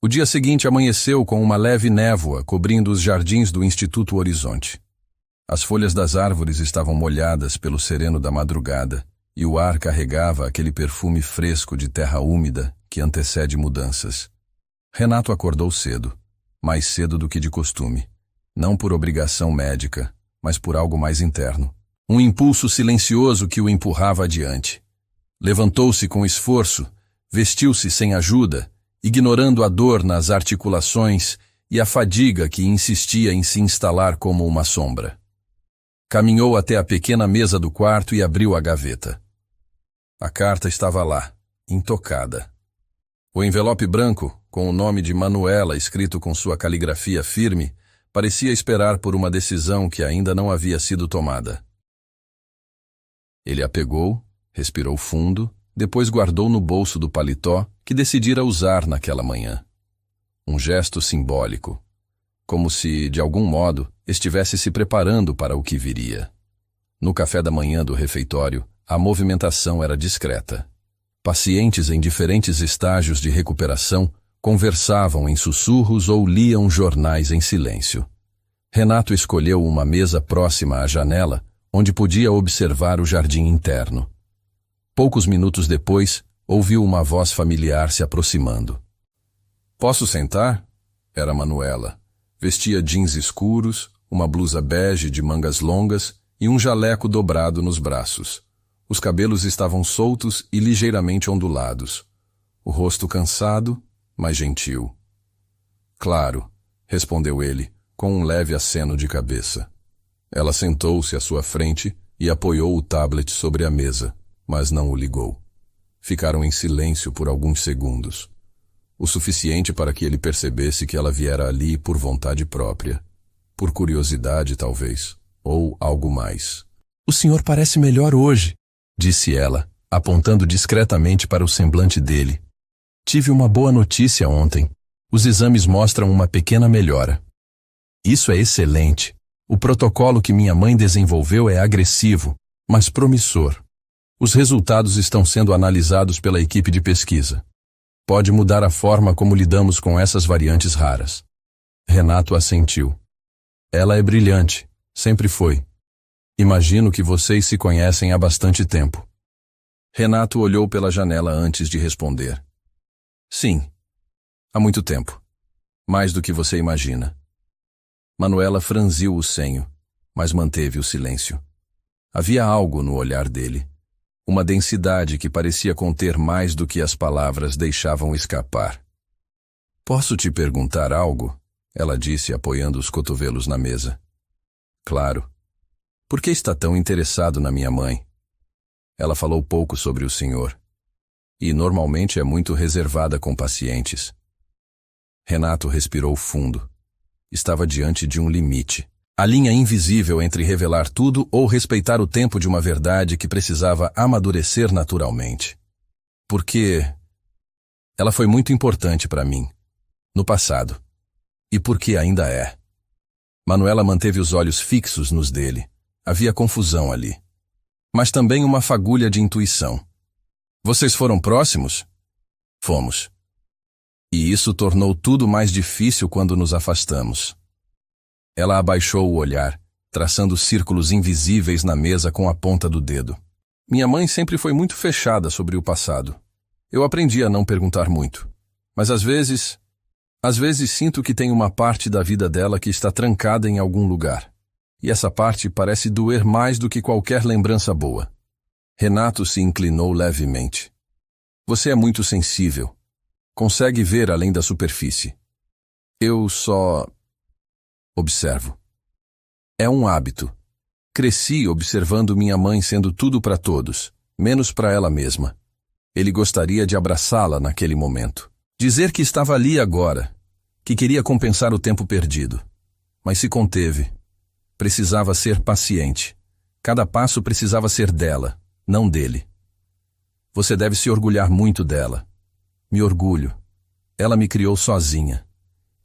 O dia seguinte amanheceu com uma leve névoa cobrindo os jardins do Instituto Horizonte. As folhas das árvores estavam molhadas pelo sereno da madrugada e o ar carregava aquele perfume fresco de terra úmida que antecede mudanças. Renato acordou cedo, mais cedo do que de costume, não por obrigação médica, mas por algo mais interno. Um impulso silencioso que o empurrava adiante. Levantou-se com esforço, vestiu-se sem ajuda, ignorando a dor nas articulações e a fadiga que insistia em se instalar como uma sombra. Caminhou até a pequena mesa do quarto e abriu a gaveta. A carta estava lá, intocada. O envelope branco, com o nome de Manuela escrito com sua caligrafia firme, parecia esperar por uma decisão que ainda não havia sido tomada. Ele a pegou, respirou fundo, depois guardou no bolso do paletó que decidira usar naquela manhã. Um gesto simbólico, como se, de algum modo, estivesse se preparando para o que viria. No café da manhã do refeitório, a movimentação era discreta. Pacientes em diferentes estágios de recuperação conversavam em sussurros ou liam jornais em silêncio. Renato escolheu uma mesa próxima à janela, onde podia observar o jardim interno. Poucos minutos depois, ouviu uma voz familiar se aproximando. "Posso sentar?" Era Manuela. Vestia jeans escuros, uma blusa bege de mangas longas e um jaleco dobrado nos braços. Os cabelos estavam soltos e ligeiramente ondulados. O rosto cansado, mas gentil. "Claro", respondeu ele, com um leve aceno de cabeça. Ela sentou-se à sua frente e apoiou o tablet sobre a mesa, mas não o ligou. Ficaram em silêncio por alguns segundos. O suficiente para que ele percebesse que ela viera ali por vontade própria. Por curiosidade, talvez. Ou algo mais. "O senhor parece melhor hoje", disse ela, apontando discretamente para o semblante dele. "Tive uma boa notícia ontem. Os exames mostram uma pequena melhora." "Isso é excelente. O protocolo que minha mãe desenvolveu é agressivo, mas promissor. Os resultados estão sendo analisados pela equipe de pesquisa. Pode mudar a forma como lidamos com essas variantes raras." Renato assentiu. "Ela é brilhante, sempre foi. Imagino que vocês se conhecem há bastante tempo." Renato olhou pela janela antes de responder. "Sim, há muito tempo. Mais do que você imagina." Manuela franziu o senho, mas manteve o silêncio. Havia algo no olhar dele. Uma densidade que parecia conter mais do que as palavras deixavam escapar. "Posso te perguntar algo?" ela disse, apoiando os cotovelos na mesa. "Claro. Por que está tão interessado na minha mãe?" Ela falou pouco sobre o senhor. E normalmente é muito reservada com pacientes. Renato respirou fundo. Estava diante de um limite. A linha invisível entre revelar tudo ou respeitar o tempo de uma verdade que precisava amadurecer naturalmente. Porque ela foi muito importante para mim, no passado, e porque ainda é. Manuela manteve os olhos fixos nos dele. Havia confusão ali. Mas também uma fagulha de intuição. "Vocês foram próximos?" "Fomos. E isso tornou tudo mais difícil quando nos afastamos." Ela abaixou o olhar, traçando círculos invisíveis na mesa com a ponta do dedo. "Minha mãe sempre foi muito fechada sobre o passado. Eu aprendi a não perguntar muito. Mas às vezes sinto que tem uma parte da vida dela que está trancada em algum lugar. E essa parte parece doer mais do que qualquer lembrança boa." Renato se inclinou levemente. "Você é muito sensível. Consegue ver além da superfície. Eu só observo. É um hábito. Cresci observando minha mãe sendo tudo para todos, menos para ela mesma. Ele gostaria de abraçá-la naquele momento. Dizer que estava ali agora, que queria compensar o tempo perdido. Mas se conteve. Precisava ser paciente. Cada passo precisava ser dela, não dele. Você deve se orgulhar muito dela. Me orgulho. Ela me criou sozinha.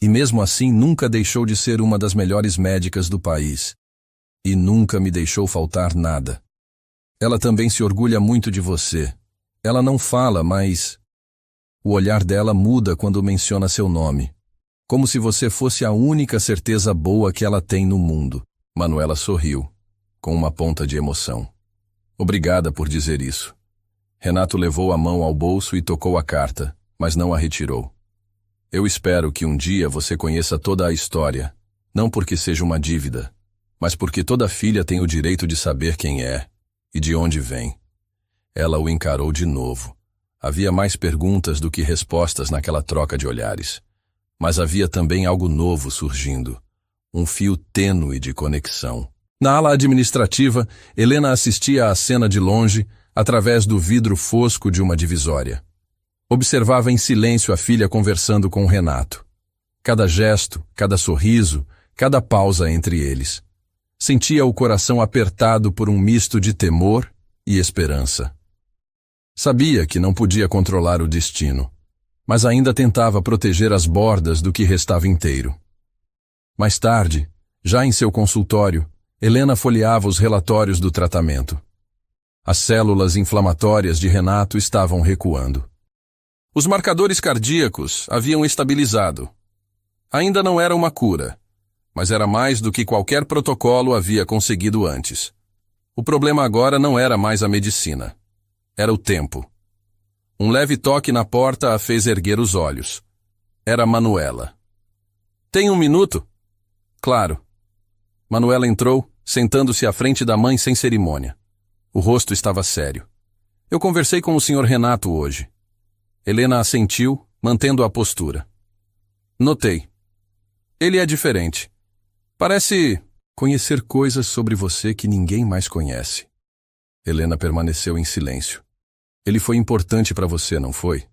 E mesmo assim nunca deixou de ser uma das melhores médicas do país. E nunca me deixou faltar nada. Ela também se orgulha muito de você. Ela não fala, mas o olhar dela muda quando menciona seu nome. Como se você fosse a única certeza boa que ela tem no mundo." Manuela sorriu, com uma ponta de emoção. "Obrigada por dizer isso." Renato levou a mão ao bolso e tocou a carta, mas não a retirou. "Eu espero que um dia você conheça toda a história, não porque seja uma dívida, mas porque toda filha tem o direito de saber quem é e de onde vem. Ela o encarou de novo. Havia mais perguntas do que respostas naquela troca de olhares. Mas havia também algo novo surgindo. Um fio tênue de conexão. Na ala administrativa, Helena assistia à cena de longe, através do vidro fosco de uma divisória. Observava em silêncio a filha conversando com Renato. Cada gesto, cada sorriso, cada pausa entre eles. Sentia o coração apertado por um misto de temor e esperança. Sabia que não podia controlar o destino, mas ainda tentava proteger as bordas do que restava inteiro. Mais tarde, já em seu consultório, Helena folheava os relatórios do tratamento. As células inflamatórias de Renato estavam recuando. Os marcadores cardíacos haviam estabilizado. Ainda não era uma cura, mas era mais do que qualquer protocolo havia conseguido antes. O problema agora não era mais a medicina. Era o tempo. Um leve toque na porta a fez erguer os olhos. Era Manuela. "Tem um minuto?" "Claro." Manuela entrou, sentando-se à frente da mãe sem cerimônia. O rosto estava sério. "Eu conversei com o Sr. Renato hoje." Helena assentiu, mantendo a postura. "Notei. Ele é diferente. Parece conhecer coisas sobre você que ninguém mais conhece." Helena permaneceu em silêncio. "Ele foi importante para você, não foi?"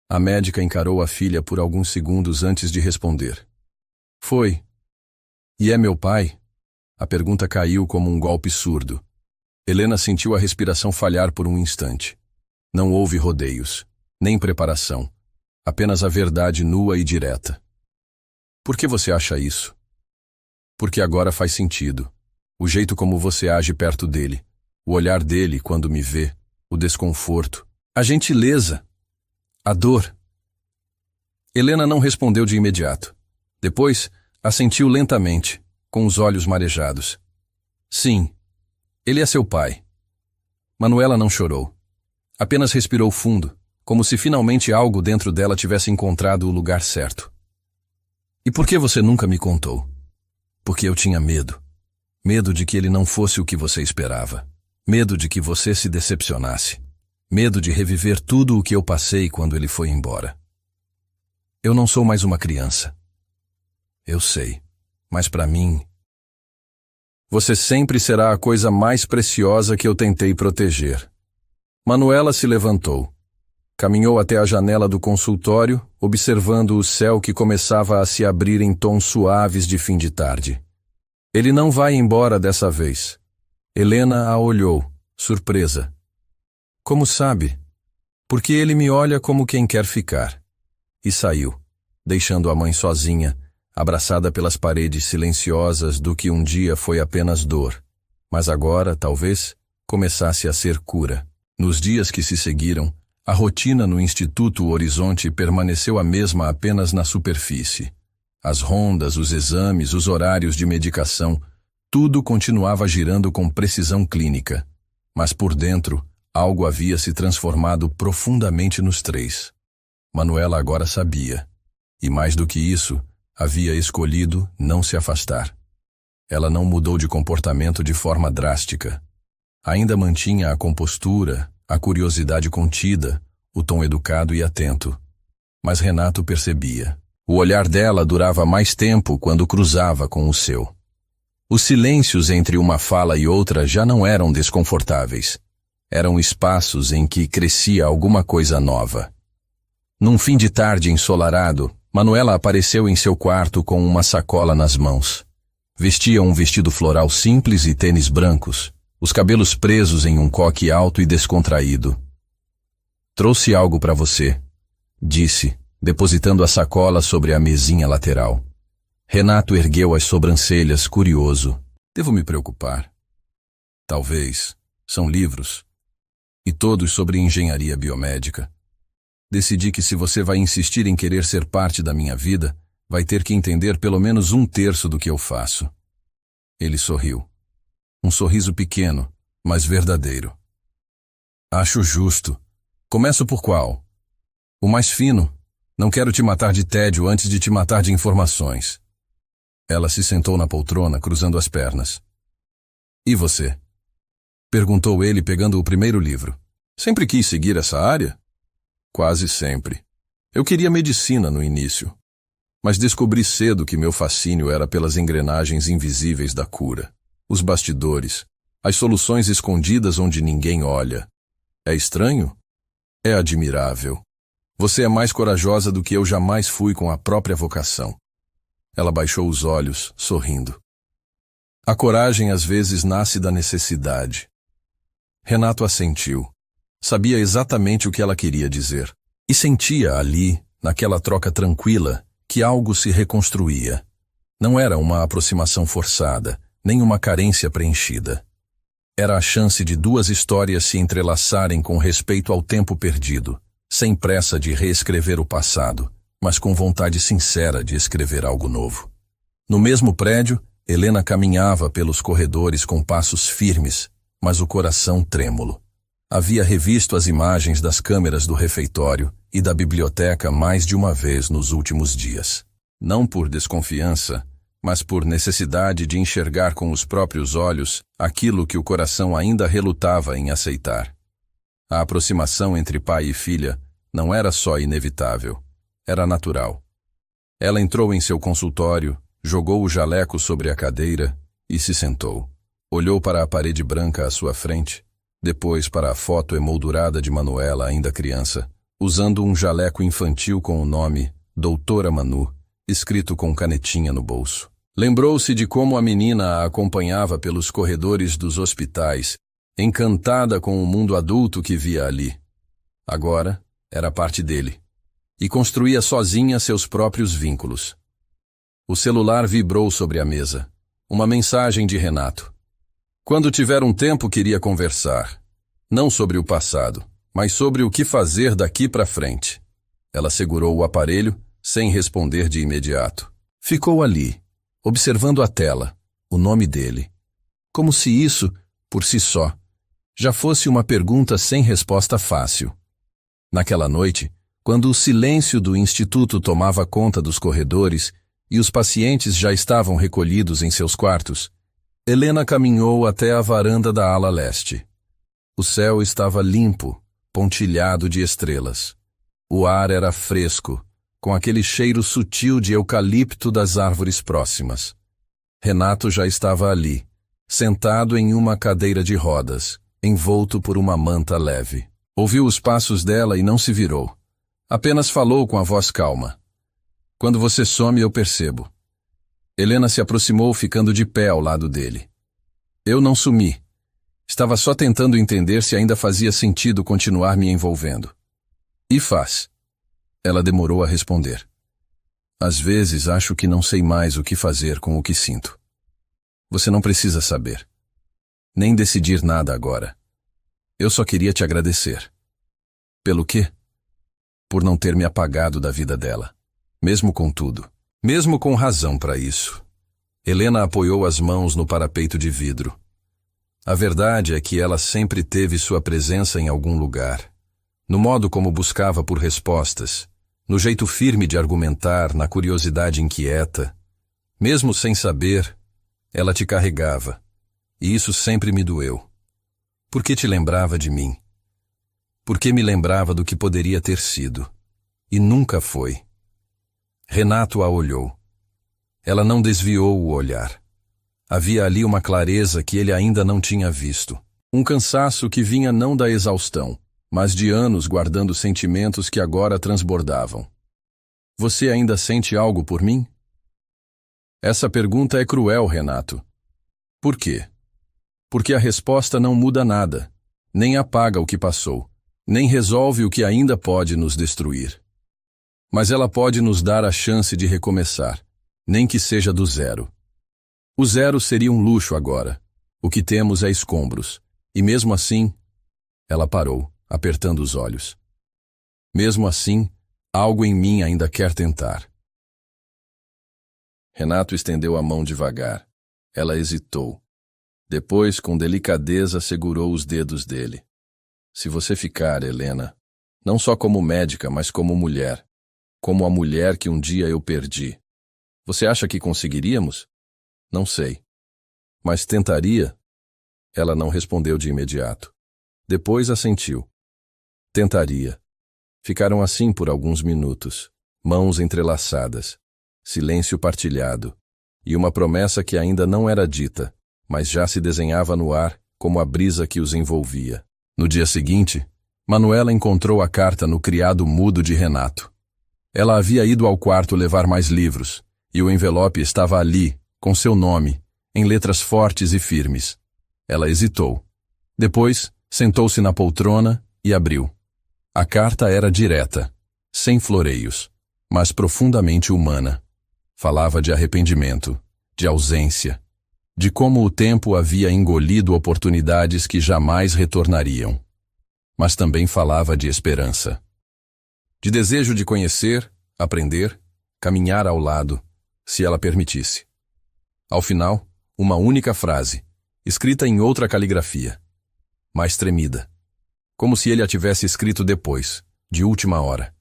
A médica encarou a filha por alguns segundos antes de responder. "Foi. E é meu pai?" A pergunta caiu como um golpe surdo. Helena sentiu a respiração falhar por um instante. Não houve rodeios, nem preparação. Apenas a verdade nua e direta. "Por que você acha isso?" "Porque agora faz sentido. O jeito como você age perto dele, o olhar dele quando me vê, o desconforto, a gentileza, a dor." Helena não respondeu de imediato. Depois, assentiu lentamente, com os olhos marejados. "Sim, ele é seu pai." Manuela não chorou. Apenas respirou fundo, como se finalmente algo dentro dela tivesse encontrado o lugar certo. "E por que você nunca me contou?" "Porque eu tinha medo. Medo de que ele não fosse o que você esperava. Medo de que você se decepcionasse. Medo de reviver tudo o que eu passei quando ele foi embora. Eu não sou mais uma criança." "Eu sei, mas para mim... Você sempre será a coisa mais preciosa que eu tentei proteger." Manuela se levantou. Caminhou até a janela do consultório, observando o céu que começava a se abrir em tons suaves de fim de tarde. "Ele não vai embora dessa vez." Helena a olhou, surpresa. "Como sabe?" "Porque ele me olha como quem quer ficar." E saiu, deixando a mãe sozinha, abraçada pelas paredes silenciosas do que um dia foi apenas dor, mas agora, talvez, começasse a ser cura. Nos dias que se seguiram, a rotina no Instituto Horizonte permaneceu a mesma apenas na superfície. As rondas, os exames, os horários de medicação, tudo continuava girando com precisão clínica, mas por dentro, algo havia se transformado profundamente nos três. Manuela agora sabia, e mais do que isso, havia escolhido não se afastar. Ela não mudou de comportamento de forma drástica. Ainda mantinha a compostura, a curiosidade contida, o tom educado e atento. Mas Renato percebia. O olhar dela durava mais tempo quando cruzava com o seu. Os silêncios entre uma fala e outra já não eram desconfortáveis. Eram espaços em que crescia alguma coisa nova. Num fim de tarde ensolarado, Manuela apareceu em seu quarto com uma sacola nas mãos. Vestia um vestido floral simples e tênis brancos, os cabelos presos em um coque alto e descontraído. "Trouxe algo para você", disse, depositando a sacola sobre a mesinha lateral. Renato ergueu as sobrancelhas, curioso. "Devo me preocupar?" "Talvez. São livros. E todos sobre engenharia biomédica. Decidi que se você vai insistir em querer ser parte da minha vida, vai ter que entender pelo menos 1/3 do que eu faço." Ele sorriu. Um sorriso pequeno, mas verdadeiro. "Acho justo. Começo por qual?" "O mais fino. Não quero te matar de tédio antes de te matar de informações." Ela se sentou na poltrona, cruzando as pernas. E você? Perguntou ele, pegando o primeiro livro. Sempre quis seguir essa área? Quase sempre. Eu queria medicina no início, mas descobri cedo que meu fascínio era pelas engrenagens invisíveis da cura, os bastidores, as soluções escondidas onde ninguém olha. É estranho? É admirável. Você é mais corajosa do que eu jamais fui com a própria vocação. Ela baixou os olhos, sorrindo. A coragem às vezes nasce da necessidade. Renato assentiu. Sabia exatamente o que ela queria dizer. E sentia ali, naquela troca tranquila, que algo se reconstruía. Não era uma aproximação forçada, nem uma carência preenchida. Era a chance de duas histórias se entrelaçarem com respeito ao tempo perdido, sem pressa de reescrever o passado, mas com vontade sincera de escrever algo novo. No mesmo prédio, Helena caminhava pelos corredores com passos firmes, mas o coração trêmulo. Havia revisto as imagens das câmeras do refeitório e da biblioteca mais de uma vez nos últimos dias. Não por desconfiança, mas por necessidade de enxergar com os próprios olhos aquilo que o coração ainda relutava em aceitar. A aproximação entre pai e filha não era só inevitável, era natural. Ela entrou em seu consultório, jogou o jaleco sobre a cadeira e se sentou. Olhou para a parede branca à sua frente, depois para a foto emoldurada de Manuela, ainda criança, usando um jaleco infantil com o nome Doutora Manu, escrito com canetinha no bolso. Lembrou-se de como a menina a acompanhava pelos corredores dos hospitais, encantada com o mundo adulto que via ali. Agora era parte dele, e construía sozinha seus próprios vínculos. O celular vibrou sobre a mesa. Uma mensagem de Renato. Quando tiver um tempo, queria conversar. Não sobre o passado, mas sobre o que fazer daqui para frente. Ela segurou o aparelho, sem responder de imediato. Ficou ali, observando a tela, o nome dele. Como se isso, por si só, já fosse uma pergunta sem resposta fácil. Naquela noite, quando o silêncio do instituto tomava conta dos corredores e os pacientes já estavam recolhidos em seus quartos, Helena caminhou até a varanda da ala leste. O céu estava limpo, pontilhado de estrelas. O ar era fresco, com aquele cheiro sutil de eucalipto das árvores próximas. Renato já estava ali, sentado em uma cadeira de rodas, envolto por uma manta leve. Ouviu os passos dela e não se virou. Apenas falou com a voz calma. Quando você some, eu percebo. Helena se aproximou, ficando de pé ao lado dele. Eu não sumi. Estava só tentando entender se ainda fazia sentido continuar me envolvendo. E faz. Ela demorou a responder. Às vezes acho que não sei mais o que fazer com o que sinto. Você não precisa saber. Nem decidir nada agora. Eu só queria te agradecer. Pelo quê? Por não ter me apagado da vida dela. Mesmo com tudo. Mesmo com razão para isso. Helena apoiou as mãos no parapeito de vidro. A verdade é que ela sempre teve sua presença em algum lugar. No modo como buscava por respostas, no jeito firme de argumentar, na curiosidade inquieta. Mesmo sem saber, ela te carregava. E isso sempre me doeu. Porque te lembrava de mim. Porque me lembrava do que poderia ter sido. E nunca foi. Renato a olhou. Ela não desviou o olhar. Havia ali uma clareza que ele ainda não tinha visto. Um cansaço que vinha não da exaustão, mas de anos guardando sentimentos que agora transbordavam. Você ainda sente algo por mim? Essa pergunta é cruel, Renato. Por quê? Porque a resposta não muda nada, nem apaga o que passou, nem resolve o que ainda pode nos destruir. Mas ela pode nos dar a chance de recomeçar, nem que seja do zero. O zero seria um luxo agora. O que temos é escombros. E mesmo assim, ela parou, apertando os olhos. Mesmo assim, algo em mim ainda quer tentar. Renato estendeu a mão devagar. Ela hesitou. Depois, com delicadeza, segurou os dedos dele. Se você ficar, Helena, não só como médica, mas como mulher, como a mulher que um dia eu perdi, Você acha que conseguiríamos? Não sei. Mas tentaria? Ela não respondeu de imediato. Depois assentiu. Tentaria. Ficaram assim por alguns minutos, mãos entrelaçadas, silêncio partilhado, e uma promessa que ainda não era dita, mas já se desenhava no ar como a brisa que os envolvia. No dia seguinte, Manuela encontrou a carta no criado mudo de Renato. Ela havia ido ao quarto levar mais livros, e o envelope estava ali, com seu nome, em letras fortes e firmes. Ela hesitou. Depois, sentou-se na poltrona e abriu. A carta era direta, sem floreios, mas profundamente humana. Falava de arrependimento, de ausência, de como o tempo havia engolido oportunidades que jamais retornariam. Mas também falava de esperança. De desejo de conhecer, aprender, caminhar ao lado, se ela permitisse. Ao final, uma única frase, escrita em outra caligrafia, mais tremida, como se ele a tivesse escrito depois, de última hora.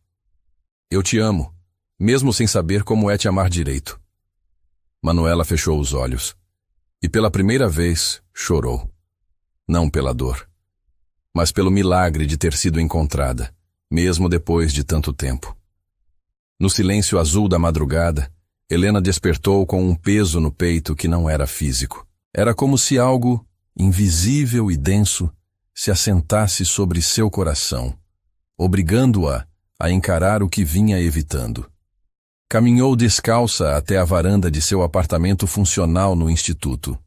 Eu te amo, mesmo sem saber como é te amar direito. Manuela fechou os olhos, e pela primeira vez chorou. Não pela dor, mas pelo milagre de ter sido encontrada, mesmo depois de tanto tempo. No silêncio azul da madrugada, Helena despertou com um peso no peito que não era físico. Era como se algo, invisível e denso, se assentasse sobre seu coração, obrigando-a a encarar o que vinha evitando. Caminhou descalça até a varanda de seu apartamento funcional no instituto.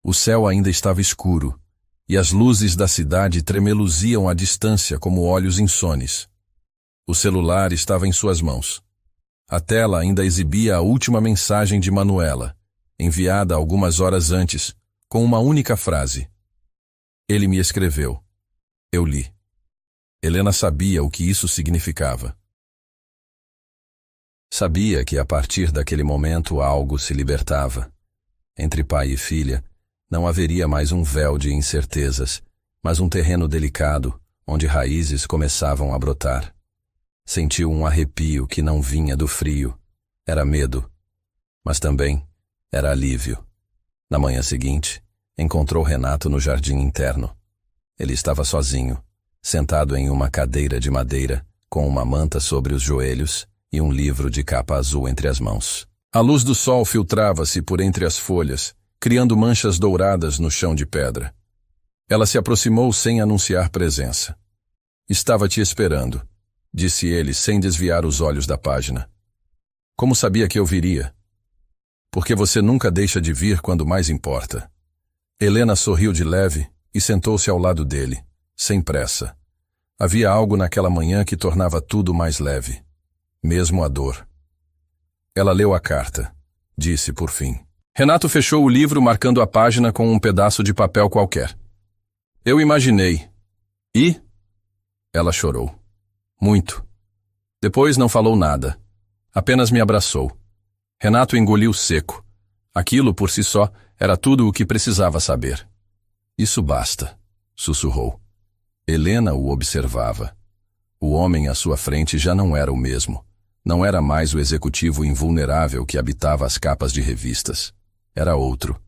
O céu ainda estava escuro, e as luzes da cidade tremeluziam à distância como olhos insones. O celular estava em suas mãos. A tela ainda exibia a última mensagem de Manuela, enviada algumas horas antes, com uma única frase. Ele me escreveu. Eu li. Helena sabia o que isso significava. Sabia que a partir daquele momento algo se libertava. Entre pai e filha, não haveria mais um véu de incertezas, mas um terreno delicado, onde raízes começavam a brotar. Sentiu um arrepio que não vinha do frio. Era medo, mas também era alívio. Na manhã seguinte, encontrou Renato no jardim interno. Ele estava sozinho, sentado em uma cadeira de madeira, com uma manta sobre os joelhos e um livro de capa azul entre as mãos. A luz do sol filtrava-se por entre as folhas, criando manchas douradas no chão de pedra. Ela se aproximou sem anunciar presença. Estava te esperando, disse ele sem desviar os olhos da página. Como sabia que eu viria? Porque você nunca deixa de vir quando mais importa. Helena sorriu de leve e sentou-se ao lado dele, sem pressa. Havia algo naquela manhã que tornava tudo mais leve, mesmo a dor. Ela leu a carta, disse por fim. Renato fechou o livro marcando a página com um pedaço de papel qualquer. Eu imaginei. E? Ela chorou. Muito. Depois não falou nada. Apenas me abraçou. Renato engoliu seco. Aquilo, por si só, era tudo o que precisava saber. Isso basta, sussurrou. Helena o observava. O homem à sua frente já não era o mesmo. Não era mais o executivo invulnerável que habitava as capas de revistas. Era outro.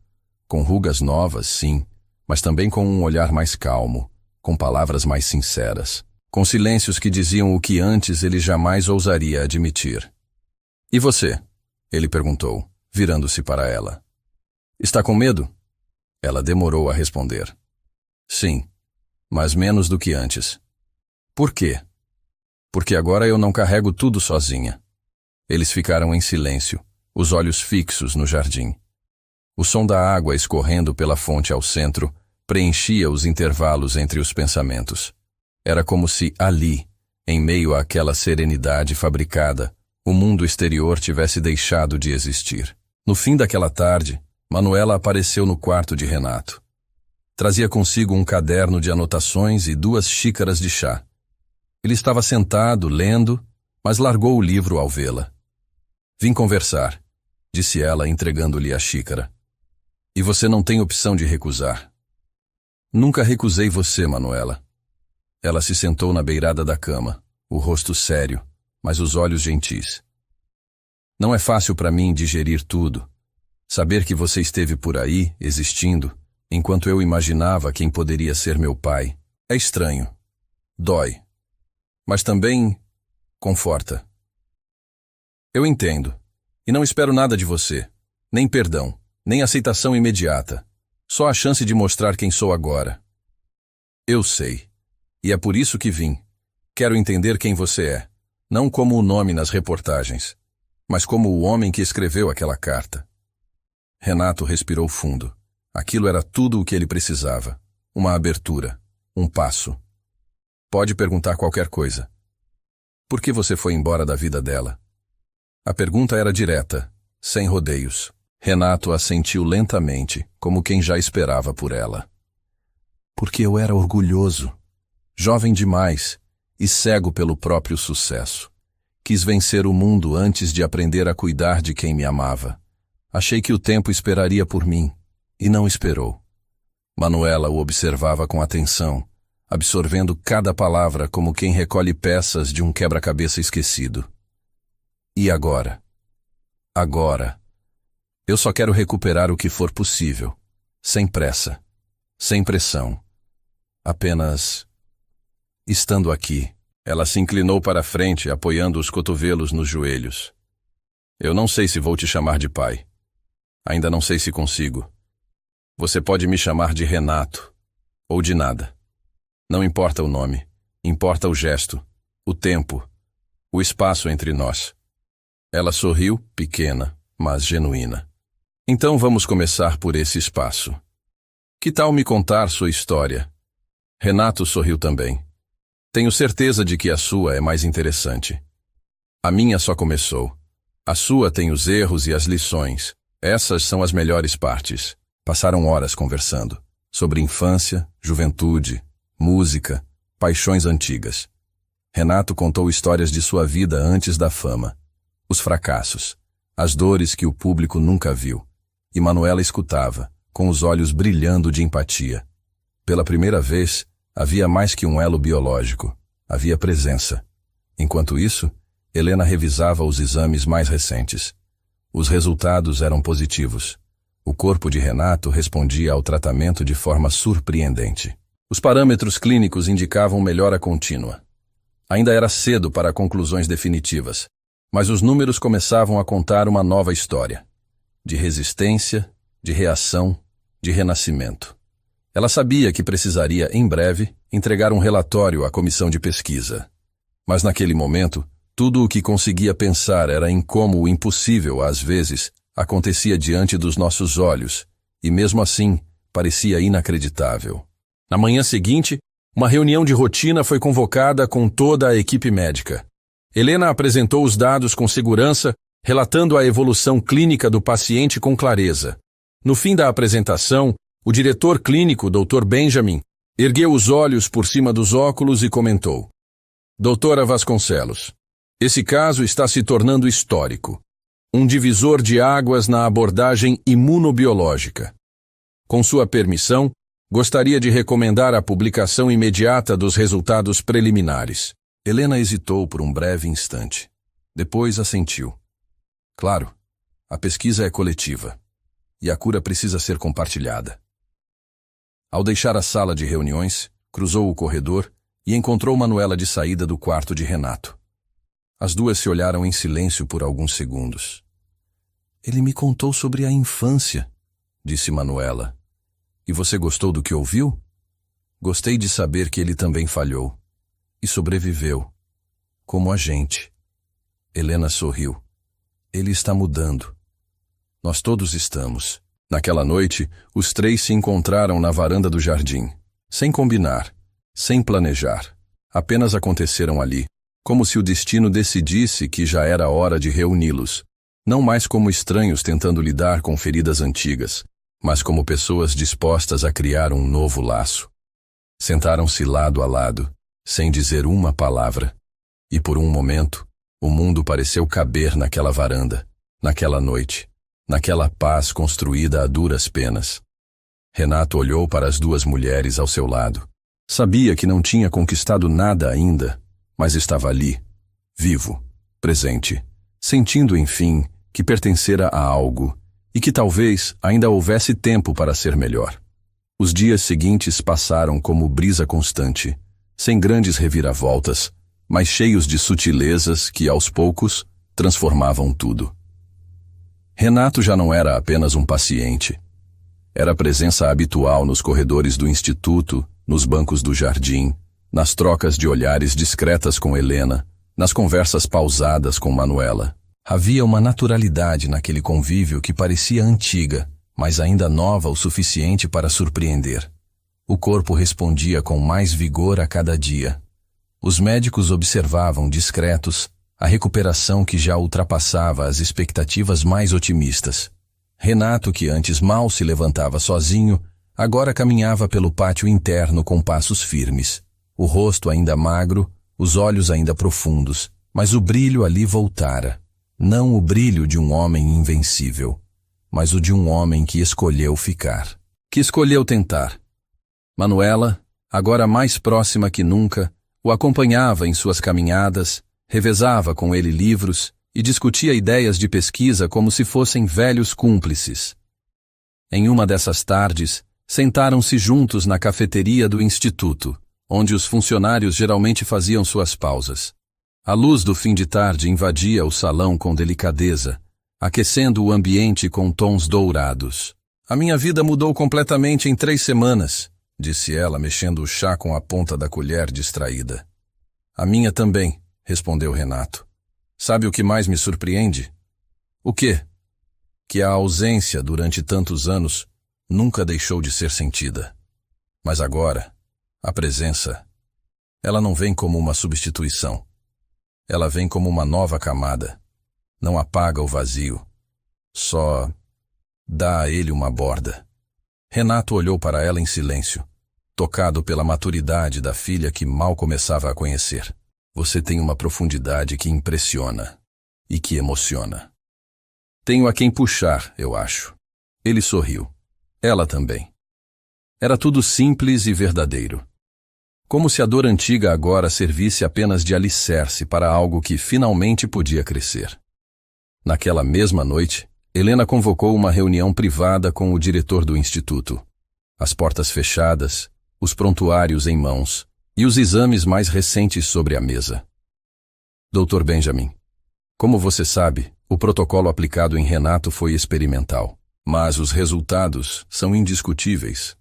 Com rugas novas, sim, mas também com um olhar mais calmo, com palavras mais sinceras, com silêncios que diziam o que antes ele jamais ousaria admitir. E você? Ele perguntou, virando-se para ela. Está com medo? Ela demorou a responder. Sim, mas menos do que antes. Por quê? Porque agora eu não carrego tudo sozinha. Eles ficaram em silêncio, os olhos fixos no jardim. O som da água escorrendo pela fonte ao centro preenchia os intervalos entre os pensamentos. Era como se ali, em meio àquela serenidade fabricada, o mundo exterior tivesse deixado de existir. No fim daquela tarde, Manuela apareceu no quarto de Renato. Trazia consigo um caderno de anotações e 2 xícaras de chá. Ele estava sentado, lendo, mas largou o livro ao vê-la. Vim conversar, disse ela, entregando-lhe a xícara. E você não tem opção de recusar. Nunca recusei você, Manuela. Ela se sentou na beirada da cama, o rosto sério, mas os olhos gentis. Não é fácil para mim digerir tudo. Saber que você esteve por aí, existindo, enquanto eu imaginava quem poderia ser meu pai. É estranho. Dói. Mas também conforta. Eu entendo. E não espero nada de você. Nem perdão, nem aceitação imediata. Só a chance de mostrar quem sou agora. Eu sei. E é por isso que vim. Quero entender quem você é. Não como o nome nas reportagens, mas como o homem que escreveu aquela carta. Renato respirou fundo. Aquilo era tudo o que ele precisava. Uma abertura. Um passo. Pode perguntar qualquer coisa. Por que você foi embora da vida dela? A pergunta era direta, sem rodeios. Renato assentiu lentamente, como quem já esperava por ela. Porque eu era orgulhoso, jovem demais e cego pelo próprio sucesso. Quis vencer o mundo antes de aprender a cuidar de quem me amava. Achei que o tempo esperaria por mim, e não esperou. Manuela o observava com atenção, absorvendo cada palavra como quem recolhe peças de um quebra-cabeça esquecido. E agora? Agora. Eu só quero recuperar o que for possível, sem pressa, sem pressão. Apenas estando aqui. Ela se inclinou para a frente, apoiando os cotovelos nos joelhos. Eu não sei se vou te chamar de pai. Ainda não sei se consigo. Você pode me chamar de Renato, ou de nada. Não importa o nome, importa o gesto, o tempo, o espaço entre nós. Ela sorriu, pequena, mas genuína. Então vamos começar por esse espaço. Que tal me contar sua história? Renato sorriu também. Tenho certeza de que a sua é mais interessante. A minha só começou. A sua tem os erros e as lições. Essas são as melhores partes. Passaram horas conversando. Sobre infância, juventude, música, paixões antigas. Renato contou histórias de sua vida antes da fama. Os fracassos, as dores que o público nunca viu. E Manuela escutava, com os olhos brilhando de empatia. Pela primeira vez, havia mais que um elo biológico. Havia presença. Enquanto isso, Helena revisava os exames mais recentes. Os resultados eram positivos. O corpo de Renato respondia ao tratamento de forma surpreendente. Os parâmetros clínicos indicavam melhora contínua. Ainda era cedo para conclusões definitivas, mas os números começavam a contar uma nova história. De resistência, de reação, de renascimento. Ela sabia que precisaria, em breve, entregar um relatório à comissão de pesquisa. Mas naquele momento, tudo o que conseguia pensar era em como o impossível, às vezes, acontecia diante dos nossos olhos, e mesmo assim, parecia inacreditável. Na manhã seguinte, uma reunião de rotina foi convocada com toda a equipe médica. Helena apresentou os dados com segurança, relatando a evolução clínica do paciente com clareza. No fim da apresentação, o diretor clínico, Dr. Benjamin, ergueu os olhos por cima dos óculos e comentou: Doutora Vasconcelos, esse caso está se tornando histórico. Um divisor de águas na abordagem imunobiológica. Com sua permissão, gostaria de recomendar a publicação imediata dos resultados preliminares. Helena hesitou por um breve instante. Depois assentiu. Claro, a pesquisa é coletiva, e a cura precisa ser compartilhada. Ao deixar a sala de reuniões, cruzou o corredor e encontrou Manuela de saída do quarto de Renato. As duas se olharam em silêncio por alguns segundos. Ele me contou sobre a infância, disse Manuela. E você gostou do que ouviu? Gostei de saber que ele também falhou. E sobreviveu. Como a gente. Helena sorriu. Ele está mudando. Nós todos estamos. Naquela noite, os três se encontraram na varanda do jardim. Sem combinar, sem planejar. Apenas aconteceram ali, como se o destino decidisse que já era hora de reuni-los. Não mais como estranhos tentando lidar com feridas antigas, mas como pessoas dispostas a criar um novo laço. Sentaram-se lado a lado, sem dizer uma palavra. E por um momento, o mundo pareceu caber naquela varanda, naquela noite, naquela paz construída a duras penas. Renato olhou para as duas mulheres ao seu lado. Sabia que não tinha conquistado nada ainda, mas estava ali, vivo, presente, sentindo, enfim, que pertencera a algo e que talvez ainda houvesse tempo para ser melhor. Os dias seguintes passaram como brisa constante, sem grandes reviravoltas, mas cheios de sutilezas que, aos poucos, transformavam tudo. Renato já não era apenas um paciente. Era a presença habitual nos corredores do instituto, nos bancos do jardim, nas trocas de olhares discretas com Helena, nas conversas pausadas com Manuela. Havia uma naturalidade naquele convívio que parecia antiga, mas ainda nova o suficiente para surpreender. O corpo respondia com mais vigor a cada dia. Os médicos observavam, discretos, a recuperação que já ultrapassava as expectativas mais otimistas. Renato, que antes mal se levantava sozinho, agora caminhava pelo pátio interno com passos firmes. O rosto ainda magro, os olhos ainda profundos, mas o brilho ali voltara. Não o brilho de um homem invencível, mas o de um homem que escolheu ficar, que escolheu tentar. Manuela, agora mais próxima que nunca, o acompanhava em suas caminhadas, revezava com ele livros e discutia ideias de pesquisa como se fossem velhos cúmplices. Em uma dessas tardes, sentaram-se juntos na cafeteria do instituto, onde os funcionários geralmente faziam suas pausas. A luz do fim de tarde invadia o salão com delicadeza, aquecendo o ambiente com tons dourados. "A minha vida mudou completamente em 3 semanas", disse ela, mexendo o chá com a ponta da colher distraída. "A minha também", respondeu Renato. "Sabe o que mais me surpreende?" "O quê?" "Que a ausência, durante tantos anos, nunca deixou de ser sentida. Mas agora, a presença, ela não vem como uma substituição. Ela vem como uma nova camada. Não apaga o vazio. Só dá a ele uma borda." Renato olhou para ela em silêncio, tocado pela maturidade da filha que mal começava a conhecer. "Você tem uma profundidade que impressiona e que emociona." "Tenho a quem puxar, eu acho." Ele sorriu. Ela também. Era tudo simples e verdadeiro. Como se a dor antiga agora servisse apenas de alicerce para algo que finalmente podia crescer. Naquela mesma noite, Helena convocou uma reunião privada com o diretor do instituto. As portas fechadas, os prontuários em mãos e os exames mais recentes sobre a mesa. "Dr. Benjamin, como você sabe, o protocolo aplicado em Renato foi experimental, mas os resultados são indiscutíveis.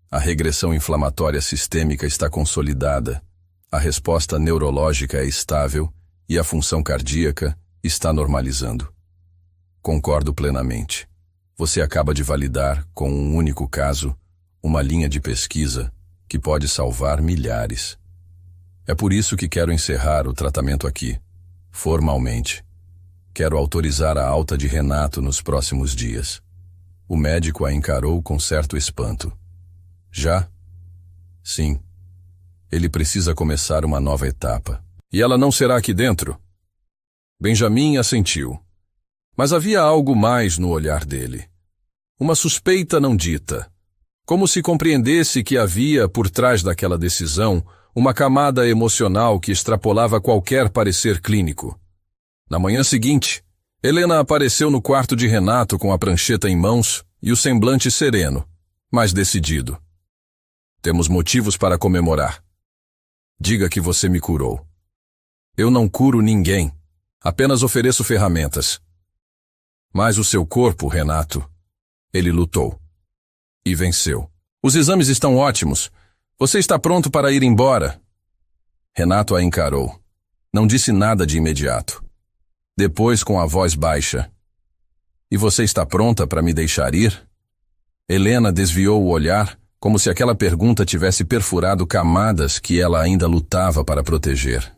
A regressão inflamatória sistêmica está consolidada, a resposta neurológica é estável e a função cardíaca está normalizando." "Concordo plenamente. Você acaba de validar, com um único caso, uma linha de pesquisa que pode salvar milhares. É por isso que quero encerrar o tratamento aqui, formalmente. Quero autorizar a alta de Renato nos próximos dias." O médico a encarou com certo espanto. "Já?" "Sim. Ele precisa começar uma nova etapa." "E ela não será aqui dentro?" Benjamin assentiu. Mas havia algo mais no olhar dele. Uma suspeita não dita. Como se compreendesse que havia, por trás daquela decisão, uma camada emocional que extrapolava qualquer parecer clínico. Na manhã seguinte, Helena apareceu no quarto de Renato com a prancheta em mãos e o semblante sereno, mas decidido. "Temos motivos para comemorar. Diga que você me curou." "Eu não curo ninguém. Apenas ofereço ferramentas." "Mas o seu corpo, Renato." Ele lutou. E venceu. "Os exames estão ótimos. Você está pronto para ir embora." Renato a encarou. Não disse nada de imediato. Depois, com a voz baixa: "E você está pronta para me deixar ir?" Helena desviou o olhar, como se aquela pergunta tivesse perfurado camadas que ela ainda lutava para proteger.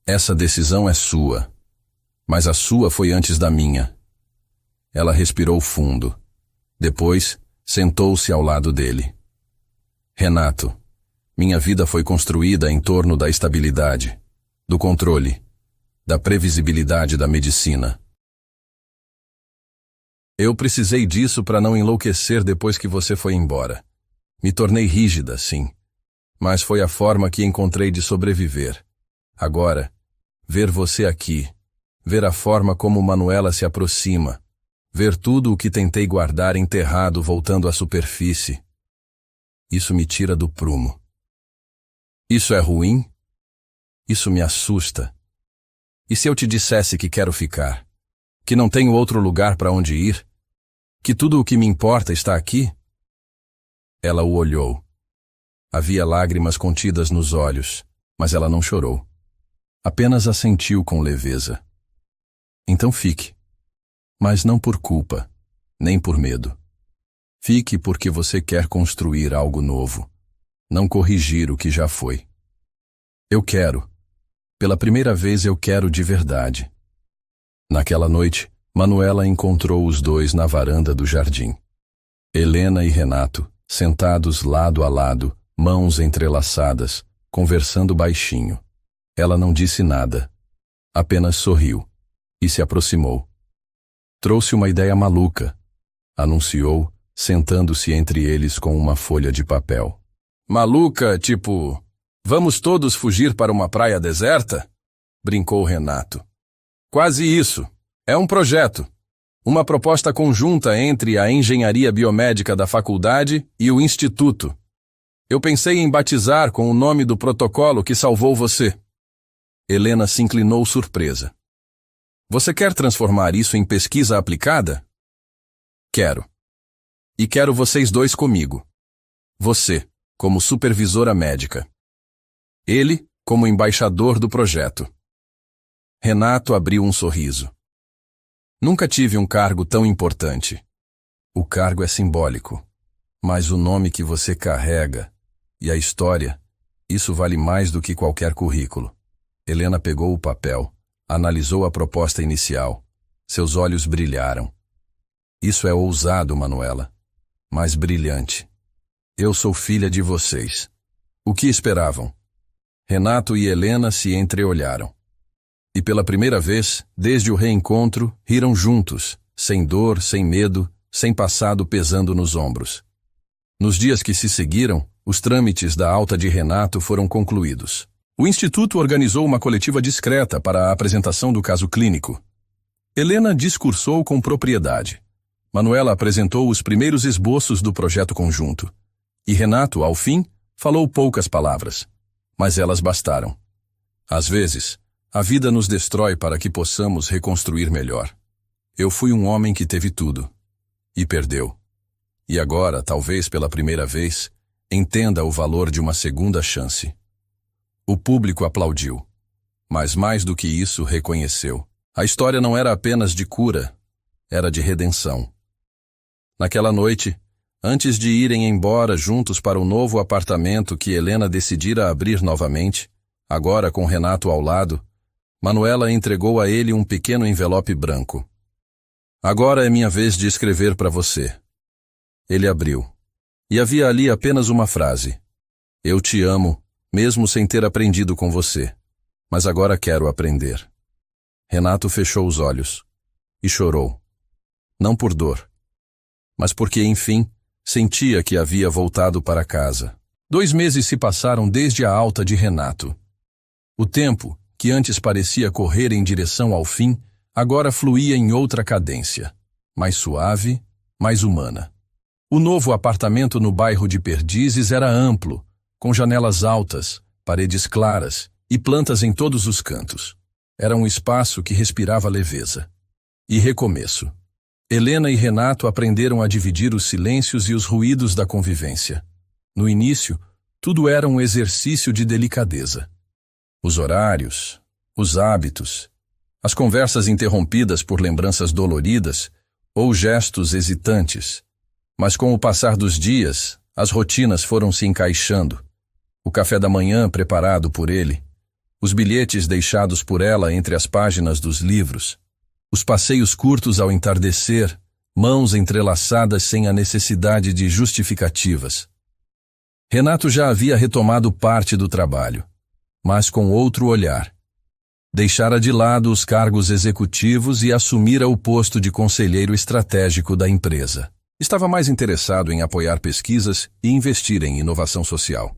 "Essa decisão é sua, mas a sua foi antes da minha." Ela respirou fundo. Depois, sentou-se ao lado dele. "Renato, minha vida foi construída em torno da estabilidade, do controle, da previsibilidade da medicina. Eu precisei disso para não enlouquecer depois que você foi embora. Me tornei rígida, sim, mas foi a forma que encontrei de sobreviver. Agora, ver você aqui, ver a forma como Manuela se aproxima, ver tudo o que tentei guardar enterrado voltando à superfície. Isso me tira do prumo. Isso é ruim? Isso me assusta. E se eu te dissesse que quero ficar? Que não tenho outro lugar para onde ir? Que tudo o que me importa está aqui? Ela o olhou. Havia lágrimas contidas nos olhos, mas ela não chorou. Apenas assentiu com leveza. Então fique. Mas não por culpa, nem por medo. Fique porque você quer construir algo novo, não corrigir o que já foi. Eu quero. Pela primeira vez eu quero de verdade. Naquela noite, Manuela encontrou os dois na varanda do jardim. Helena e Renato, sentados lado a lado, mãos entrelaçadas, conversando baixinho. Ela não disse nada, apenas sorriu e se aproximou. Trouxe uma ideia maluca, anunciou, sentando-se entre eles com uma folha de papel. Maluca, tipo, vamos todos fugir para uma praia deserta? Brincou Renato. Quase isso. É um projeto. Uma proposta conjunta entre a engenharia biomédica da faculdade e o instituto. Eu pensei em batizar com o nome do protocolo que salvou você. Helena se inclinou surpresa. Você quer transformar isso em pesquisa aplicada? Quero. E quero vocês dois comigo. Você, como supervisora médica. Ele, como embaixador do projeto. Renato abriu um sorriso. Nunca tive um cargo tão importante. O cargo é simbólico, mas o nome que você carrega e a história, isso vale mais do que qualquer currículo. Helena pegou o papel, analisou a proposta inicial. Seus olhos brilharam. Isso é ousado, Manuela, mas brilhante. Eu sou filha de vocês. O que esperavam? Renato e Helena se entreolharam. E pela primeira vez, desde o reencontro, riram juntos, sem dor, sem medo, sem passado pesando nos ombros. Nos dias que se seguiram, os trâmites da alta de Renato foram concluídos. O Instituto organizou uma coletiva discreta para a apresentação do caso clínico. Helena discursou com propriedade. Manuela apresentou os primeiros esboços do projeto conjunto. E Renato, ao fim, falou poucas palavras. Mas elas bastaram. Às vezes, a vida nos destrói para que possamos reconstruir melhor. Eu fui um homem que teve tudo. E perdeu. E agora, talvez pela primeira vez, entenda o valor de uma segunda chance. O público aplaudiu. Mas mais do que isso, reconheceu. A história não era apenas de cura, era de redenção. Naquela noite, antes de irem embora juntos para o novo apartamento que Helena decidira abrir novamente, agora com Renato ao lado, Manuela entregou a ele um pequeno envelope branco. Agora é minha vez de escrever para você. Ele abriu. E havia ali apenas uma frase. Eu te amo, mesmo sem ter aprendido com você. Mas agora quero aprender. Renato fechou os olhos. E chorou. Não por dor. Mas porque, enfim, sentia que havia voltado para casa. 2 meses se passaram desde a alta de Renato. O tempo, que antes parecia correr em direção ao fim, agora fluía em outra cadência, mais suave, mais humana. O novo apartamento no bairro de Perdizes era amplo, com janelas altas, paredes claras e plantas em todos os cantos. Era um espaço que respirava leveza. E recomeço. Helena e Renato aprenderam a dividir os silêncios e os ruídos da convivência. No início, tudo era um exercício de delicadeza. Os horários, os hábitos, as conversas interrompidas por lembranças doloridas ou gestos hesitantes. Mas com o passar dos dias, as rotinas foram se encaixando. O café da manhã preparado por ele, os bilhetes deixados por ela entre as páginas dos livros, os passeios curtos ao entardecer, mãos entrelaçadas sem a necessidade de justificativas. Renato já havia retomado parte do trabalho, mas com outro olhar. Deixara de lado os cargos executivos e assumira o posto de conselheiro estratégico da empresa. Estava mais interessado em apoiar pesquisas e investir em inovação social.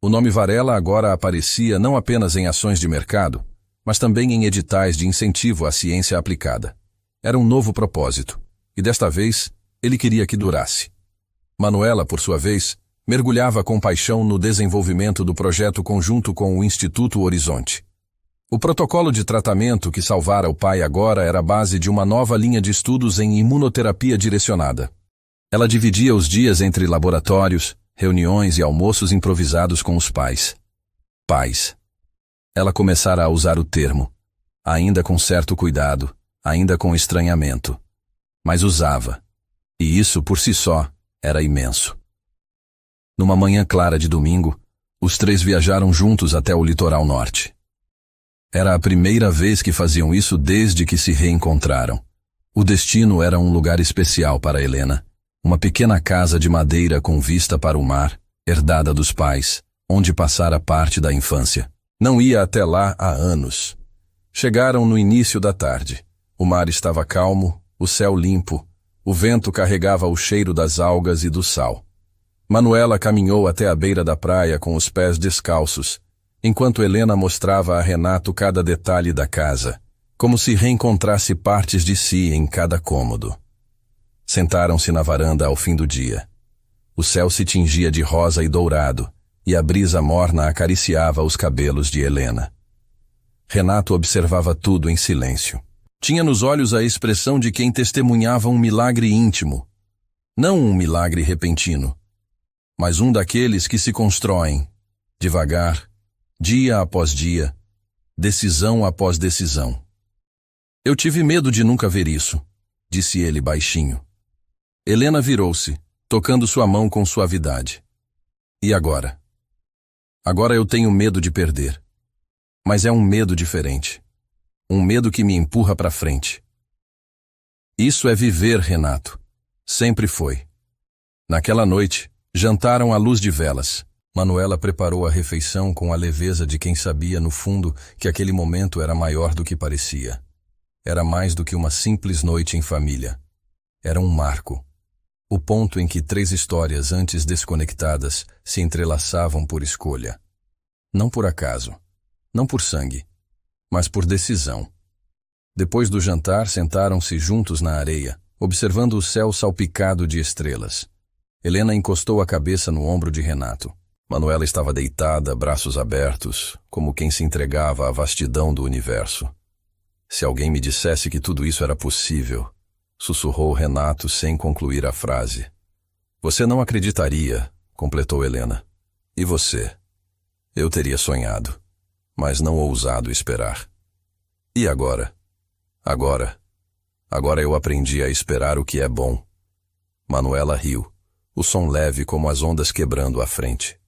O nome Varela agora aparecia não apenas em ações de mercado, mas também em editais de incentivo à ciência aplicada. Era um novo propósito, e desta vez ele queria que durasse. Manuela, por sua vez, mergulhava com paixão no desenvolvimento do projeto conjunto com o Instituto Horizonte. O protocolo de tratamento que salvara o pai agora era a base de uma nova linha de estudos em imunoterapia direcionada. Ela dividia os dias entre laboratórios, reuniões e almoços improvisados com os pais. Pais. Ela começara a usar o termo, ainda com certo cuidado, ainda com estranhamento. Mas usava. E isso, por si só, era imenso. Numa manhã clara de domingo, os três viajaram juntos até o litoral norte. Era a primeira vez que faziam isso desde que se reencontraram. O destino era um lugar especial para Helena, uma pequena casa de madeira com vista para o mar, herdada dos pais, onde passara parte da infância. Não ia até lá há anos. Chegaram no início da tarde. O mar estava calmo, o céu limpo, o vento carregava o cheiro das algas e do sal. Manuela caminhou até a beira da praia com os pés descalços, enquanto Helena mostrava a Renato cada detalhe da casa, como se reencontrasse partes de si em cada cômodo. Sentaram-se na varanda ao fim do dia. O céu se tingia de rosa e dourado, e a brisa morna acariciava os cabelos de Helena. Renato observava tudo em silêncio. Tinha nos olhos a expressão de quem testemunhava um milagre íntimo. Não um milagre repentino, mas um daqueles que se constroem, devagar, dia após dia, decisão após decisão. Eu tive medo de nunca ver isso, disse ele baixinho. Helena virou-se, tocando sua mão com suavidade. E agora? Agora eu tenho medo de perder. Mas é um medo diferente. Um medo que me empurra para frente. Isso é viver, Renato. Sempre foi. Naquela noite, jantaram à luz de velas. Manuela preparou a refeição com a leveza de quem sabia, no fundo, que aquele momento era maior do que parecia. Era mais do que uma simples noite em família. Era um marco. O ponto em que três histórias antes desconectadas se entrelaçavam por escolha. Não por acaso, não por sangue, mas por decisão. Depois do jantar, sentaram-se juntos na areia, observando o céu salpicado de estrelas. Helena encostou a cabeça no ombro de Renato. Manuela estava deitada, braços abertos, como quem se entregava à vastidão do universo. Se alguém me dissesse que tudo isso era possível, sussurrou Renato sem concluir a frase. Você não acreditaria, completou Helena. E você? Eu teria sonhado, mas não ousado esperar. E agora? Agora eu aprendi a esperar o que é bom. Manuela riu, o som leve como as ondas quebrando à frente.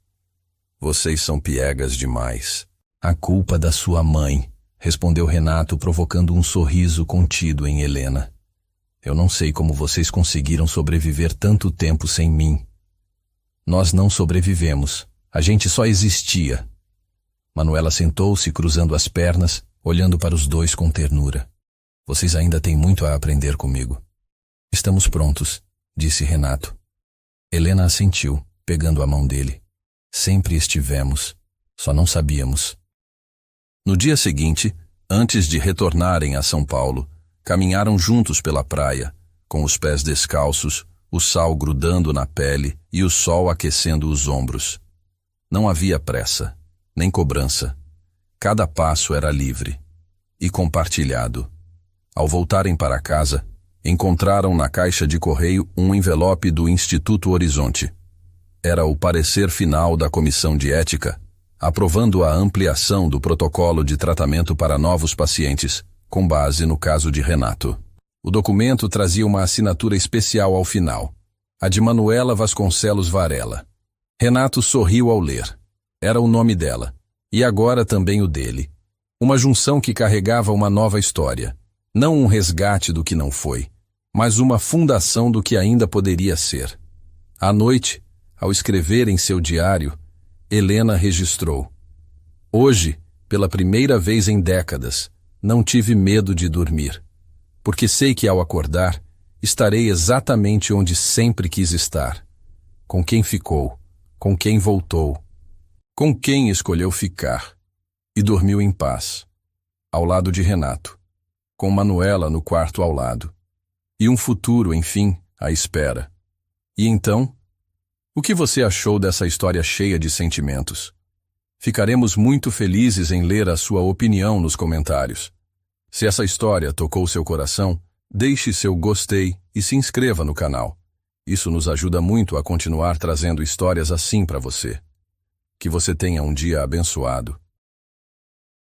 Vocês são piegas demais. A culpa da sua mãe, respondeu Renato, provocando um sorriso contido em Helena. Eu não sei como vocês conseguiram sobreviver tanto tempo sem mim. Nós não sobrevivemos. A gente só existia. Manuela sentou-se, cruzando as pernas, olhando para os dois com ternura. Vocês ainda têm muito a aprender comigo. Estamos prontos, disse Renato. Helena assentiu, pegando a mão dele. Sempre estivemos, só não sabíamos. No dia seguinte, antes de retornarem a São Paulo, caminharam juntos pela praia, com os pés descalços, o sal grudando na pele e o sol aquecendo os ombros. Não havia pressa, nem cobrança. Cada passo era livre e compartilhado. Ao voltarem para casa, encontraram na caixa de correio um envelope do Instituto Horizonte. Era o parecer final da Comissão de Ética, aprovando a ampliação do protocolo de tratamento para novos pacientes, com base no caso de Renato. O documento trazia uma assinatura especial ao final, a de Manuela Vasconcelos Varela. Renato sorriu ao ler. Era o nome dela, e agora também o dele. Uma junção que carregava uma nova história. Não um resgate do que não foi, mas uma fundação do que ainda poderia ser. À noite, ao escrever em seu diário, Helena registrou: Hoje, pela primeira vez em décadas, não tive medo de dormir, porque sei que ao acordar, estarei exatamente onde sempre quis estar. Com quem ficou, com quem voltou, com quem escolheu ficar, e dormiu em paz. ao lado de Renato, com Manuela no quarto ao lado. E um futuro, enfim, à espera. E então? O que você achou dessa história cheia de sentimentos? Ficaremos muito felizes em ler a sua opinião nos comentários. Se essa história tocou seu coração, deixe seu gostei e se inscreva no canal. Isso nos ajuda muito a continuar trazendo histórias assim para você. Que você tenha um dia abençoado.